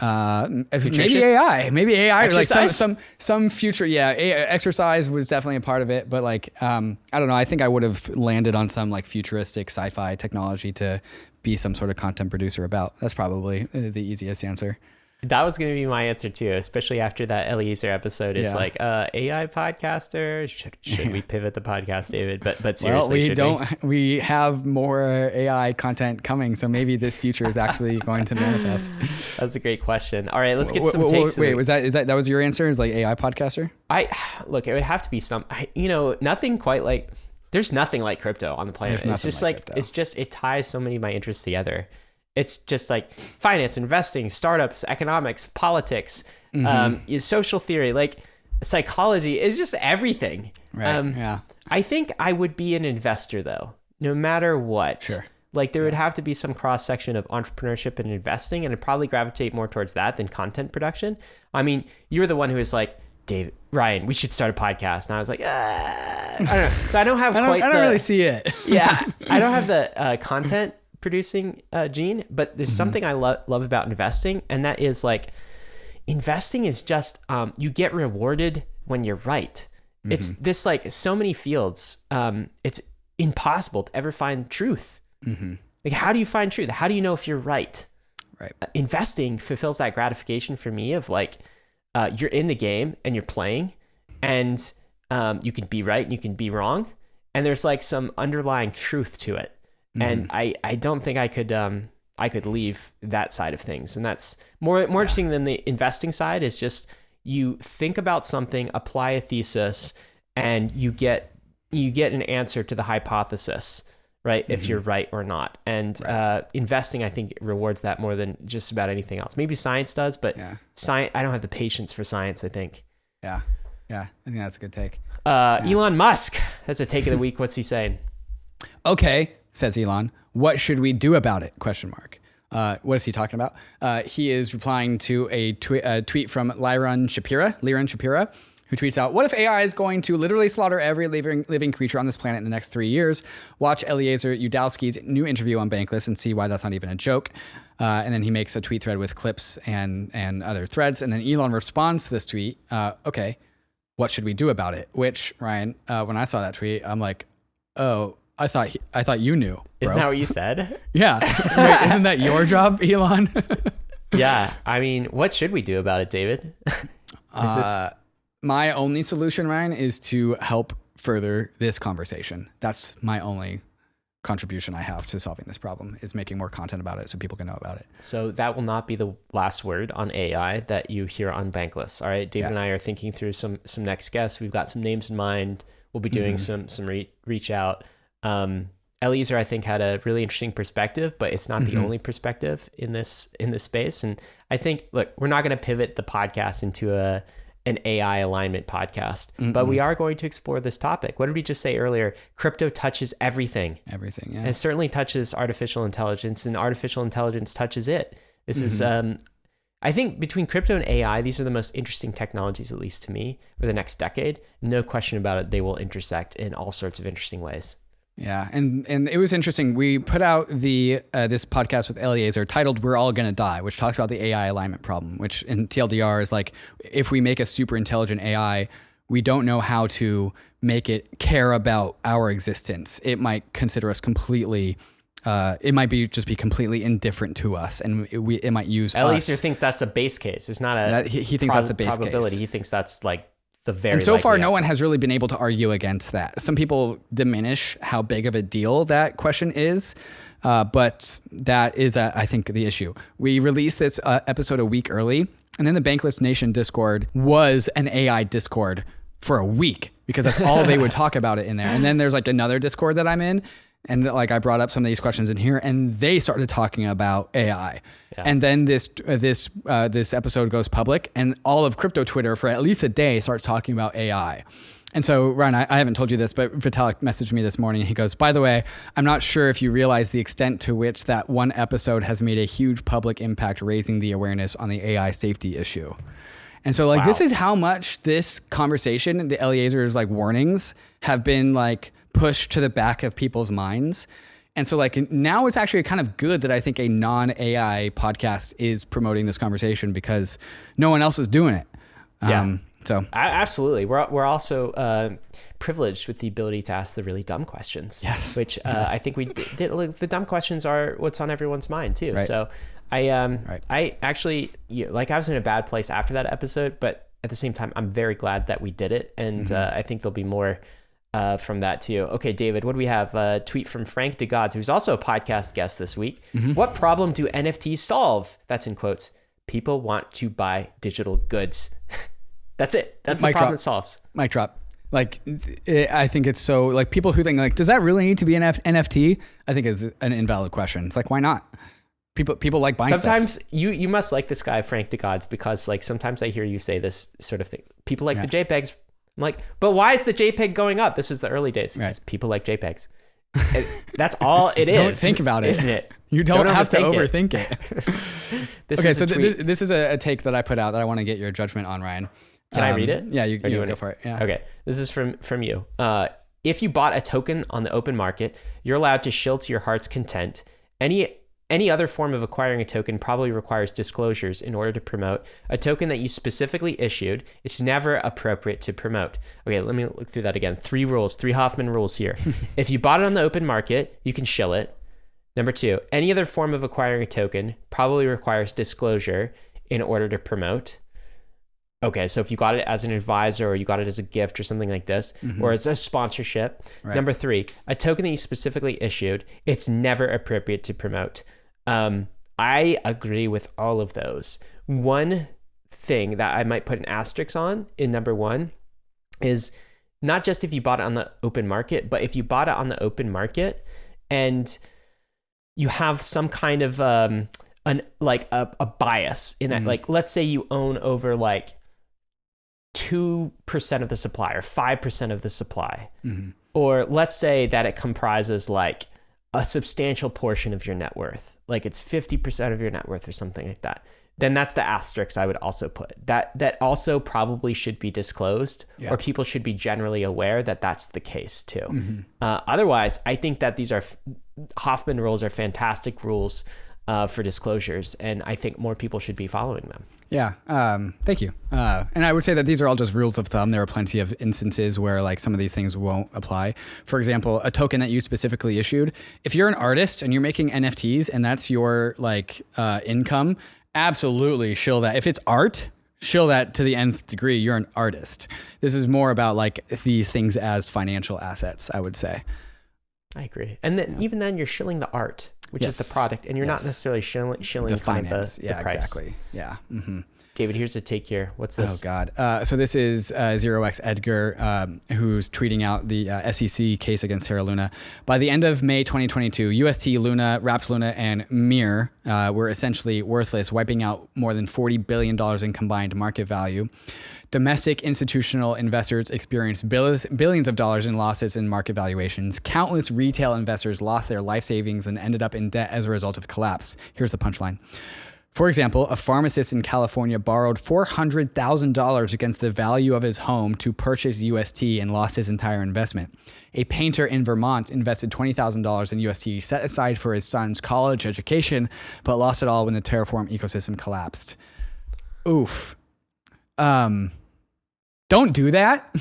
Maybe AI, Exercise? like some future. Yeah. Exercise was definitely a part of it, but like, I don't know. I think I would have landed on some like futuristic sci-fi technology to be some sort of content producer about. That's probably the easiest answer. That was going to be my answer too, especially after that Eliezer episode. It's like, AI podcaster. Should we pivot the podcast, David? But seriously, we have more AI content coming, so maybe this future is actually going to manifest. That's a great question. All right, let's get some takes. Wait, that was your answer? Is like AI podcaster? Look, it would have to be nothing quite like. There's nothing like crypto on the planet. It's just like it ties so many of my interests together. It's just like finance, investing, startups, economics, politics, social theory, like psychology is just everything. Right. I think I would be an investor though, no matter what. Sure. Like there would have to be some cross section of entrepreneurship and investing, and I'd probably gravitate more towards that than content production. I mean, you were the one who was like, Ryan, we should start a podcast. And I was like, I don't know. So I don't have I don't really see it. Yeah. I don't have the content producing gene, but there's something I love about investing, and that is like investing is just you get rewarded when you're right. It's this like so many fields, it's impossible to ever find truth. Like how do you find truth? How do you know if you're right? Investing fulfills that gratification for me of like you're in the game and you're playing, and you can be right and you can be wrong, and there's like some underlying truth to it. And I don't think I could leave that side of things. And that's more interesting than the investing side. Is just you think about something, apply a thesis, and you get an answer to the hypothesis, right? If you're right or not. And investing, I think, rewards that more than just about anything else. Maybe science does, but science, I don't have the patience for science, I think. Yeah. I think that's a good take. Elon Musk, that's a take of the week. What's he saying? Okay. Says Elon, what should we do about it? ? What is he talking about? He is replying to a tweet from Liran Shapira, who tweets out, what if AI is going to literally slaughter every living creature on this planet in the next 3 years? Watch Eliezer Yudowski's new interview on Bankless and see why that's not even a joke. And then he makes a tweet thread with clips and other threads. And then Elon responds to this tweet, okay, what should we do about it? Which, Ryan, when I saw that tweet, I'm like, oh, I thought you knew. Bro. Isn't that what you said? Yeah. Wait, isn't that your job, Elon? Yeah. I mean, what should we do about it, David? My only solution, Ryan, is to help further this conversation. That's my only contribution I have to solving this problem, is making more content about it so people can know about it. So that will not be the last word on AI that you hear on Bankless. All right. David and I are thinking through some next guests. We've got some names in mind. We'll be doing some reach out. Eliezer, I think, had a really interesting perspective, but it's not the only perspective in this space. And I think, look, we're not going to pivot the podcast into an AI alignment podcast, but we are going to explore this topic. What did we just say earlier? Crypto touches everything. Everything, yeah. And it certainly touches artificial intelligence, and artificial intelligence touches it. This is, I think between crypto and AI, these are the most interesting technologies, at least to me, for the next decade. No question about it, they will intersect in all sorts of interesting ways. Yeah, and it was interesting. We put out this podcast with Eliezer titled "We're All Gonna Die," which talks about the AI alignment problem, which in TLDR is like, if we make a super intelligent AI, we don't know how to make it care about our existence. It might consider us completely it might just be completely indifferent to us, and it might use At us. least he thinks that's a base case. It's not a he thinks that's the base probability. case. He thinks that's like the very. And so far, likely no outcome. one has really been able to argue against that. Some people diminish how big of a deal that question is. But that is, I think, the issue. We released this episode a week early, and then the Bankless Nation Discord was an AI Discord for a week because that's all they would talk about it in there. And then there's like another Discord that I'm in, and like I brought up some of these questions in here, and they started talking about AI. Yeah. And then this episode goes public, and all of crypto Twitter for at least a day starts talking about AI. And so, Ryan, I haven't told you this, but Vitalik messaged me this morning. He goes, by the way, I'm not sure if you realize the extent to which that one episode has made a huge public impact, raising the awareness on the AI safety issue. And so, like, This is how much this conversation, the Eliezer's like warnings, have been like pushed to the back of people's minds. And so, like, now it's actually kind of good that I think a non-AI podcast is promoting this conversation because no one else is doing it. Yeah. So absolutely, we're also privileged with the ability to ask the really dumb questions. Yes, which I think we did. Like, the dumb questions are what's on everyone's mind too. Right. So I actually, like, I was in a bad place after that episode, but at the same time, I'm very glad that we did it, and I think there'll be more from that too. Okay, David, what do we have? A tweet from Frank DeGods, who's also a podcast guest this week. What problem do NFTs solve? That's in quotes. People want to buy digital goods. That's it. That's the problem it solves. Mic drop. Like, I think it's so, like, people who think, like, does that really need to be an NFT? I think is an invalid question. It's like, why not? People like buying sometimes stuff. you must like this guy, Frank DeGods, because, like, sometimes I hear you say this sort of thing. People like the JPEGs. I'm like, but why is the JPEG going up? This is the early days. Because people like JPEGs. That's all it is. Don't think about it. Isn't it? You don't have to overthink it. Okay, so this is a take that I put out that I want to get your judgment on, Ryan. Can I read it? Yeah, you go for it. Yeah. Okay. This is from you. If you bought a token on the open market, you're allowed to shill to your heart's content. Any other form of acquiring a token probably requires disclosures in order to promote a token that you specifically issued. It's never appropriate to promote. Okay, let me look through that again. 3 Hoffman rules here. If you bought it on the open market, you can shill it. Number 2, any other form of acquiring a token probably requires disclosure in order to promote. Okay, so if you got it as an advisor or you got it as a gift or something like this, or as a sponsorship. Right. Number 3, a token that you specifically issued, it's never appropriate to promote. I agree with all of those. One thing that I might put an asterisk on in number 1 is not just if you bought it on the open market, but if you bought it on the open market and you have some kind of a bias in that, like, let's say you own over like 2% of the supply or 5% of the supply, or let's say that it comprises like a substantial portion of your net worth, like it's 50% of your net worth or something like that, then that's the asterisk I would also put. That also probably should be disclosed, or people should be generally aware that that's the case too. Otherwise, I think that these are Hoffman rules are fantastic rules for disclosures, and I think more people should be following them. Yeah, thank you. And I would say that these are all just rules of thumb. There are plenty of instances where like some of these things won't apply. For example, a token that you specifically issued, if you're an artist and you're making NFTs and that's your like income, absolutely shill that. If it's art, shill that to the nth degree. You're an artist. This is more about like these things as financial assets, I would say. I agree. And then even then you're shilling the art, which is the product, and you're not necessarily shilling the finance. The price. Exactly. Yeah. David, here's a take here. What's this? Oh God. So this is 0x Edgar, who's tweeting out the SEC case against Terra Luna. By the end of May 2022, UST, Luna, Wrapped Luna, and Mir were essentially worthless, wiping out more than $40 billion in combined market value. Domestic institutional investors experienced billions of dollars in losses in market valuations. Countless retail investors lost their life savings and ended up in debt as a result of collapse. Here's the punchline. For example, a pharmacist in California borrowed $400,000 against the value of his home to purchase UST and lost his entire investment. A painter in Vermont invested $20,000 in UST set aside for his son's college education, but lost it all when the Terraform ecosystem collapsed. Oof. Don't do that.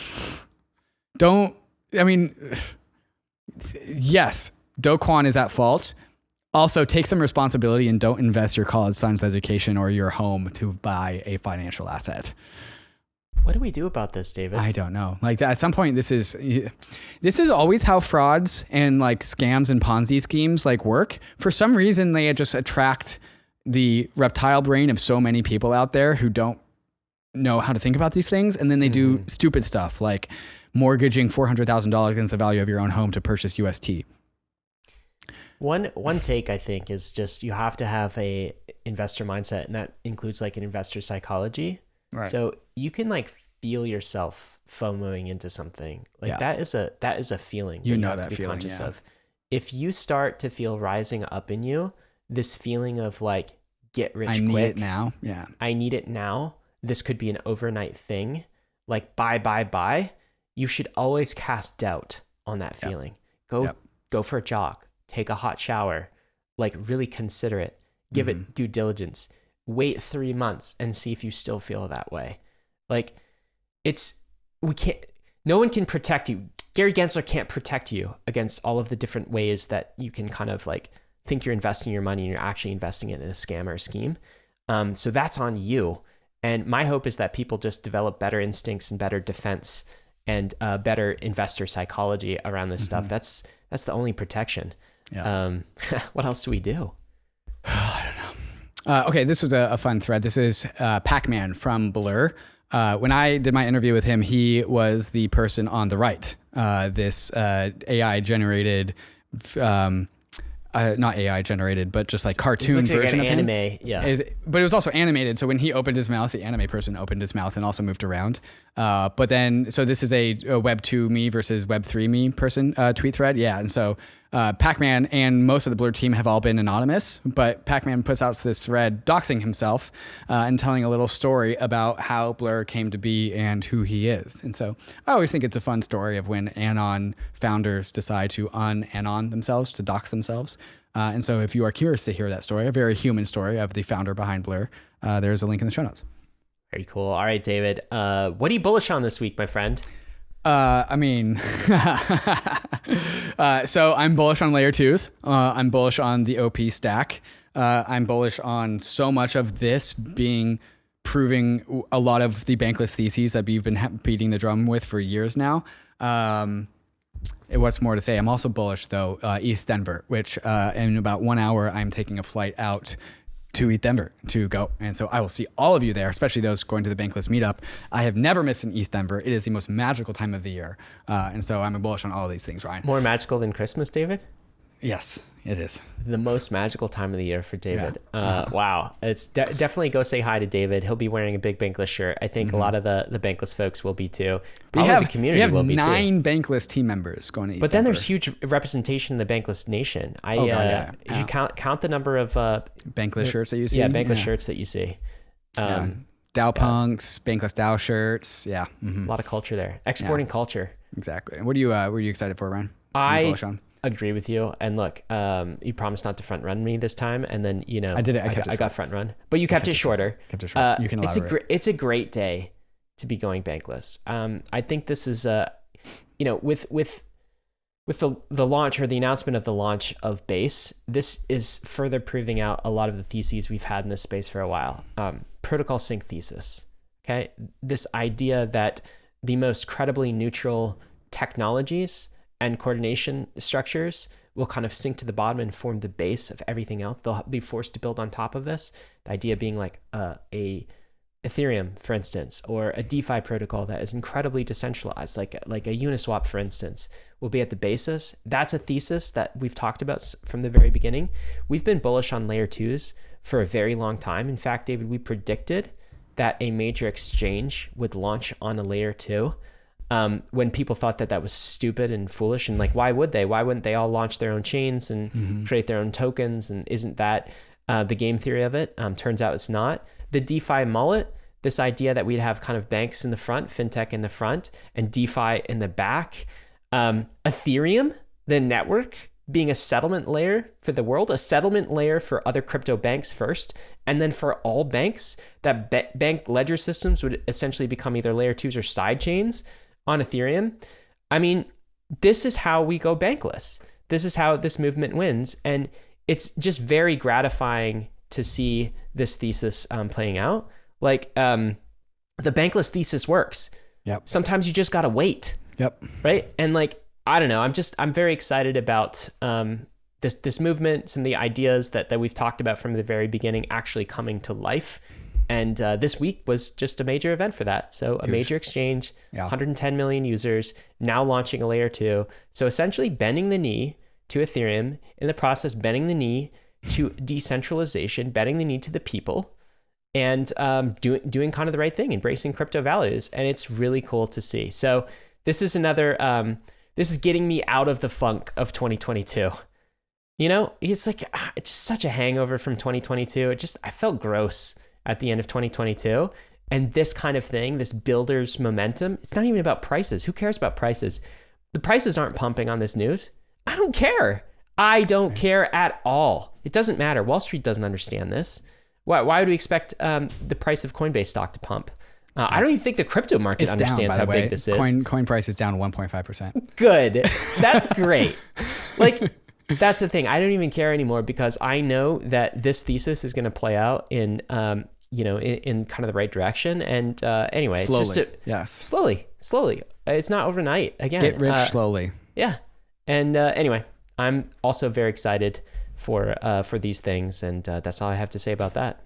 Yes, Kwon is at fault. Also, take some responsibility and don't invest your college son's education or your home to buy a financial asset. What do we do about this, David? I don't know. Like at some point, this is always how frauds and like scams and Ponzi schemes like work. For some reason, they just attract the reptile brain of so many people out there who don't know how to think about these things. And then they do stupid stuff like mortgaging $400,000 against the value of your own home to purchase UST. One take, I think, is just you have to have a investor mindset, and that includes like an investor psychology. Right. So you can like feel yourself FOMOing into something. Like that is a feeling. You know have that to be feeling, conscious yeah. of. If you start to feel rising up in you, this feeling of like get rich quick. I need it now. Yeah. I need it now. This could be an overnight thing. Like buy. You should always cast doubt on that feeling. Go for a jog. Take a hot shower. Like really consider it. Give it due diligence. Wait 3 months and see if you still feel that way. Like no one can protect you. Gary Gensler can't protect you against all of the different ways that you can kind of like think you're investing your money and you're actually investing it in a scam or a scheme. So that's on you. And my hope is that people just develop better instincts and better defense and better investor psychology around this stuff. That's the only protection. Yeah. What else do we do? I don't know. Okay, this was a fun thread. This is Pac-Man from Blur. When I did my interview with him, he was the person on the right. This AI generated, not AI generated, but just like cartoon version of him. Anime, yeah. But it was also animated. So when he opened his mouth, the anime person opened his mouth and also moved around. But then, so this is a Web 2 me versus Web 3 me person tweet thread. Yeah. And so Pac-Man and most of the Blur team have all been anonymous, but Pac-Man puts out this thread doxing himself and telling a little story about how Blur came to be and who he is. And so I always think it's a fun story of when Anon founders decide to un-Anon themselves, to dox themselves. And so if you are curious to hear that story, a very human story of the founder behind Blur, there's a link in the show notes. Very cool. All right, David. What are you bullish on this week, my friend? I mean, so I'm bullish on layer twos. I'm bullish on the OP stack. I'm bullish on so much of this proving a lot of the bankless theses that we've been beating the drum with for years now. What's more to say? I'm also bullish though, ETH Denver, which in about 1 hour, I'm taking a flight out to ETH Denver to go. And so I will see all of you there, especially those going to the Bankless meetup. I have never missed an ETH Denver. It is the most magical time of the year. And so I'm bullish on all of these things, Ryan. More magical than Christmas, David? Yes, it is. The most magical time of the year for David. Yeah. Wow. It's definitely go say hi to David. He'll be wearing a big Bankless shirt. I think a lot of the Bankless folks will be too. We have the community will be too. 9 Bankless team members going to ETH But then Denver. there's huge representation in the Bankless nation. You count the number of Bankless shirts that you see. Yeah, Bankless shirts that you see. DAO punks, Bankless DAO shirts. Yeah. A lot of culture there. Exporting culture. Exactly. What were you excited for, Ryan? I agree with you. And look, you promised not to front run me this time, and then I did it. I got front run, but you kept it shorter. Kept it short. You can elaborate. It's a great day to be going bankless. I think this is with the launch or the announcement of the launch of Base, this is further proving out a lot of the theses we've had in this space for a while. Protocol sync thesis. Okay, this idea that the most credibly neutral technologies and coordination structures will kind of sink to the bottom and form the base of everything else. They'll be forced to build on top of this. The idea being like a Ethereum, for instance, or a DeFi protocol that is incredibly decentralized, like a Uniswap, for instance, will be at the basis. That's a thesis that we've talked about from the very beginning. We've been bullish on layer twos for a very long time. In fact, David, we predicted that a major exchange would launch on a layer two. When people thought that was stupid and foolish, and like, why would they? Why wouldn't they all launch their own chains and create their own tokens? And isn't that the game theory of it? Turns out it's not. The DeFi mullet, this idea that we'd have kind of banks in the front, fintech in the front, and DeFi in the back. Ethereum, the network, being a settlement layer for the world, a settlement layer for other crypto banks first, and then for all banks, that bank ledger systems would essentially become either layer twos or side chains on Ethereum. I mean, this is how we go bankless. This is how this movement wins. And it's just very gratifying to see this thesis playing out. Like the Bankless thesis works. Yep. Sometimes you just got to wait. Yep. Right. And like, I don't know, I'm very excited about this movement, some of the ideas that we've talked about from the very beginning actually coming to life. And this week was just a major event for that. So a major exchange, 110 million users, now launching a layer 2. So essentially bending the knee to Ethereum, in the process bending the knee to decentralization, bending the knee to the people, and doing kind of the right thing, embracing crypto values. And it's really cool to see. So this is another, this is getting me out of the funk of 2022. You know, it's like, it's just such a hangover from 2022. I felt gross at the end of 2022. And this kind of thing, this builder's momentum, it's not even about prices. Who cares about prices? The prices aren't pumping on this news. I don't care. I don't care at all. It doesn't matter. Wall Street doesn't understand this. Why would we expect the price of Coinbase stock to pump? I don't even think the crypto market understands how big this is. Coin price is down 1.5%. Good. That's great. Like, that's the thing. I don't even care anymore because I know that this thesis is going to play out in in kind of the right direction. And anyway, slowly. It's just slowly. It's not overnight. Again, get rich slowly. Yeah. And anyway, I'm also very excited for these things, and that's all I have to say about that.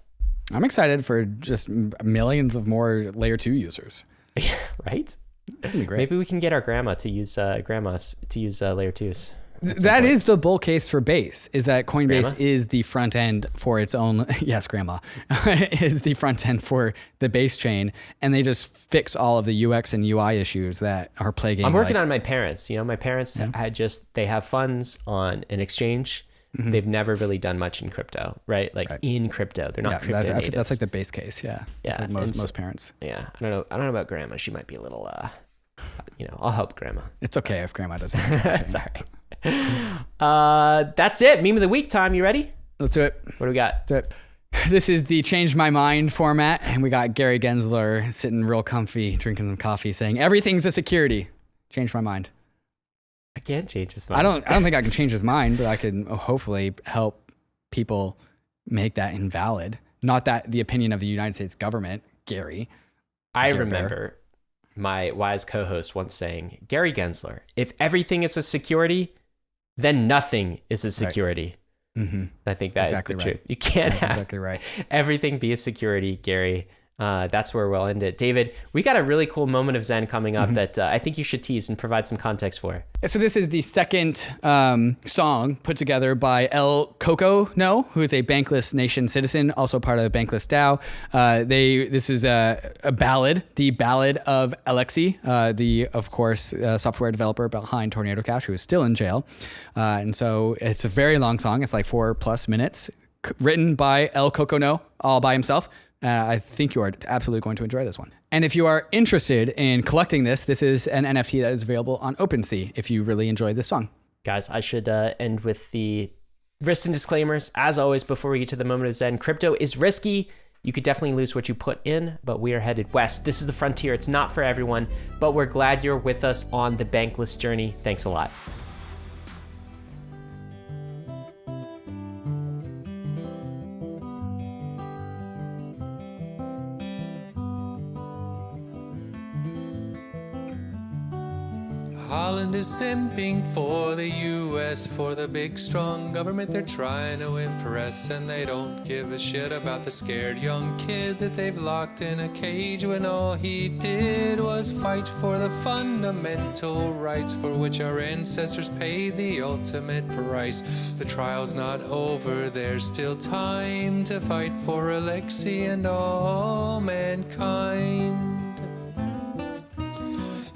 I'm excited for just millions of more layer 2 users. Yeah, right? It's gonna be great. Maybe we can get our grandma to use layer 2s. That is the bull case for Base, is that Coinbase is the front end for its own, yes, grandma, is the front end for the Base chain, and they just fix all of the UX and UI issues that are plaguing. I'm working on my parents. My parents they have funds on an exchange. Mm-hmm. They've never really done much in crypto, right? In crypto, they're not crypto natives. That's like the base case, yeah. Yeah, like most parents. Yeah, I don't know about grandma. She might be a little, I'll help grandma. It's okay if grandma doesn't. That's all right. That's it. Meme of the week time. You ready? Let's do it. What do we got? Let's do it. This is the Change My Mind format, and we got Gary Gensler sitting real comfy, drinking some coffee, saying everything's a security. Change my mind. I can't change his mind. I don't think I can change his mind, but I can hopefully help people make that invalid. Not that the opinion of the United States government, Gary. I remember my wise co-host once saying, Gary Gensler, if everything is a security, then nothing is a security. Right. Mm-hmm. I think that's exactly the truth. You can't have exactly right. everything be a security, Gary. That's where we'll end it. David, we got a really cool moment of Zen coming up that I think you should tease and provide some context for. So this is the second song put together by El Coco No, who is a Bankless Nation citizen, also part of the Bankless DAO. This is a ballad, the ballad of Alexei, the, of course, software developer behind Tornado Cash, who is still in jail. And so it's a very long song. It's like 4+ minutes, written by El Coco No, all by himself. I think you are absolutely going to enjoy this one. And if you are interested in collecting this is an NFT that is available on OpenSea if you really enjoy this song. Guys, I should end with the risks and disclaimers. As always, before we get to the moment of Zen, crypto is risky. You could definitely lose what you put in, but we are headed west. This is the frontier. It's not for everyone, but we're glad you're with us on the Bankless journey. Thanks a lot. Holland is simping for the US, for the big strong government they're trying to impress, and they don't give a shit about the scared young kid that they've locked in a cage when all he did was fight for the fundamental rights for which our ancestors paid the ultimate price. The trial's not over, there's still time to fight for Alexei and all mankind.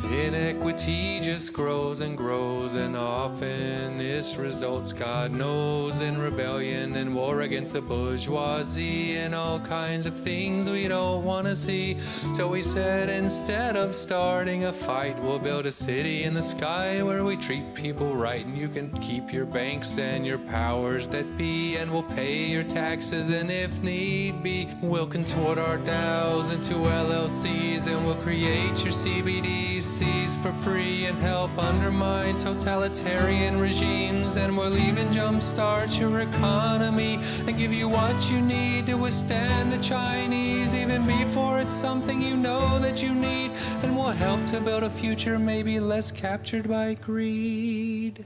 Inequity just grows and grows, and often this results, God knows, in rebellion and war against the bourgeoisie and all kinds of things we don't want to see. So we said, instead of starting a fight, we'll build a city in the sky where we treat people right, and you can keep your banks and your powers that be, and we'll pay your taxes, and if need be, we'll contort our DAOs into LLCs, and we'll create your CBDC NFTs for free and help undermine totalitarian regimes. And we'll even jumpstart your economy and give you what you need to withstand the Chinese, even before it's something you know that you need. And we'll help to build a future maybe less captured by greed.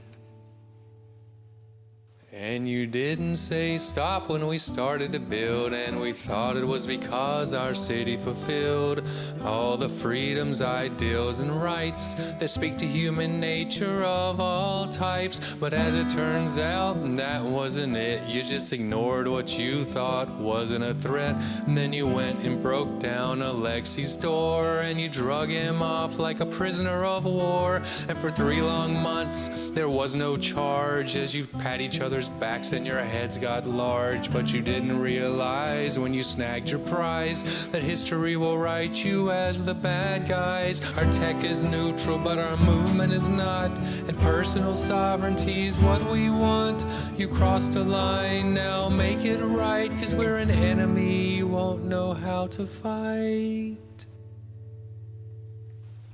And you didn't say stop when we started to build, and we thought it was because our city fulfilled all the freedoms, ideals, and rights that speak to human nature of all types. But as it turns out, that wasn't it. You just ignored what you thought wasn't a threat. And then you went and broke down Alexei's door, and you drug him off like a prisoner of war. And for 3 long months, there was no charge as you pat each other's backs and your heads got large. But you didn't realize when you snagged your prize that history will write you as the bad guys. Our tech is neutral, but our movement is not, and personal sovereignty is what we want. You crossed a line, now make it right, 'cause we're an enemy you won't know how to fight.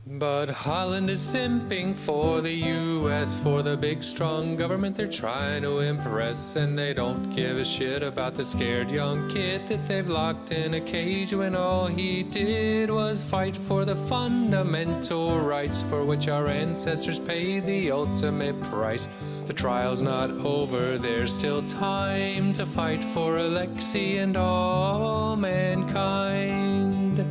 But Holland is simping for the US, for the big strong government they're trying to impress. And they don't give a shit about the scared young kid that they've locked in a cage, when all he did was fight for the fundamental rights for which our ancestors paid the ultimate price. The trial's not over, there's still time to fight for Alexei and all mankind.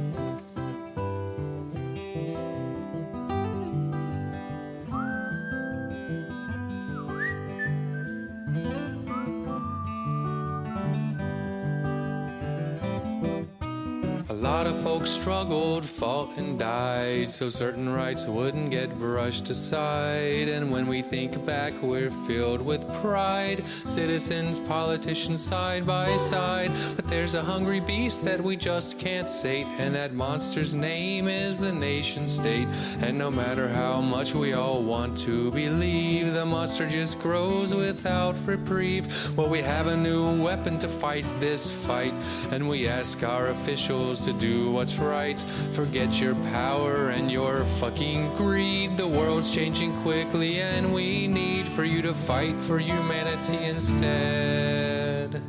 A lot of folks struggled, fought, and died so certain rights wouldn't get brushed aside. And when we think back, we're filled with pride. Citizens, politicians, side by side. But there's a hungry beast that we just can't sate, and that monster's name is the nation state. And no matter how much we all want to believe, the monster just grows without reprieve. Well, we have a new weapon to fight this fight, and we ask our officials to do what's right. Forget your power and your fucking greed. The world's changing quickly, and we need for you to fight for humanity instead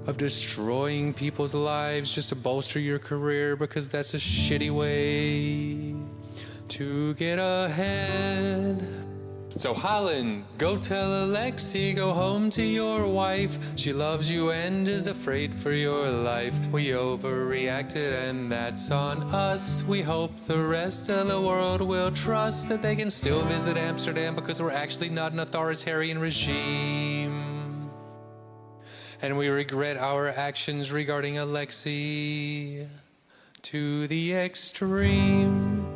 of destroying people's lives just to bolster your career, because that's a shitty way to get ahead. So Holland, go tell Alexei, go home to your wife. She loves you and is afraid for your life. We overreacted and that's on us. We hope the rest of the world will trust that they can still visit Amsterdam, because we're actually not an authoritarian regime. And we regret our actions regarding Alexei to the extreme.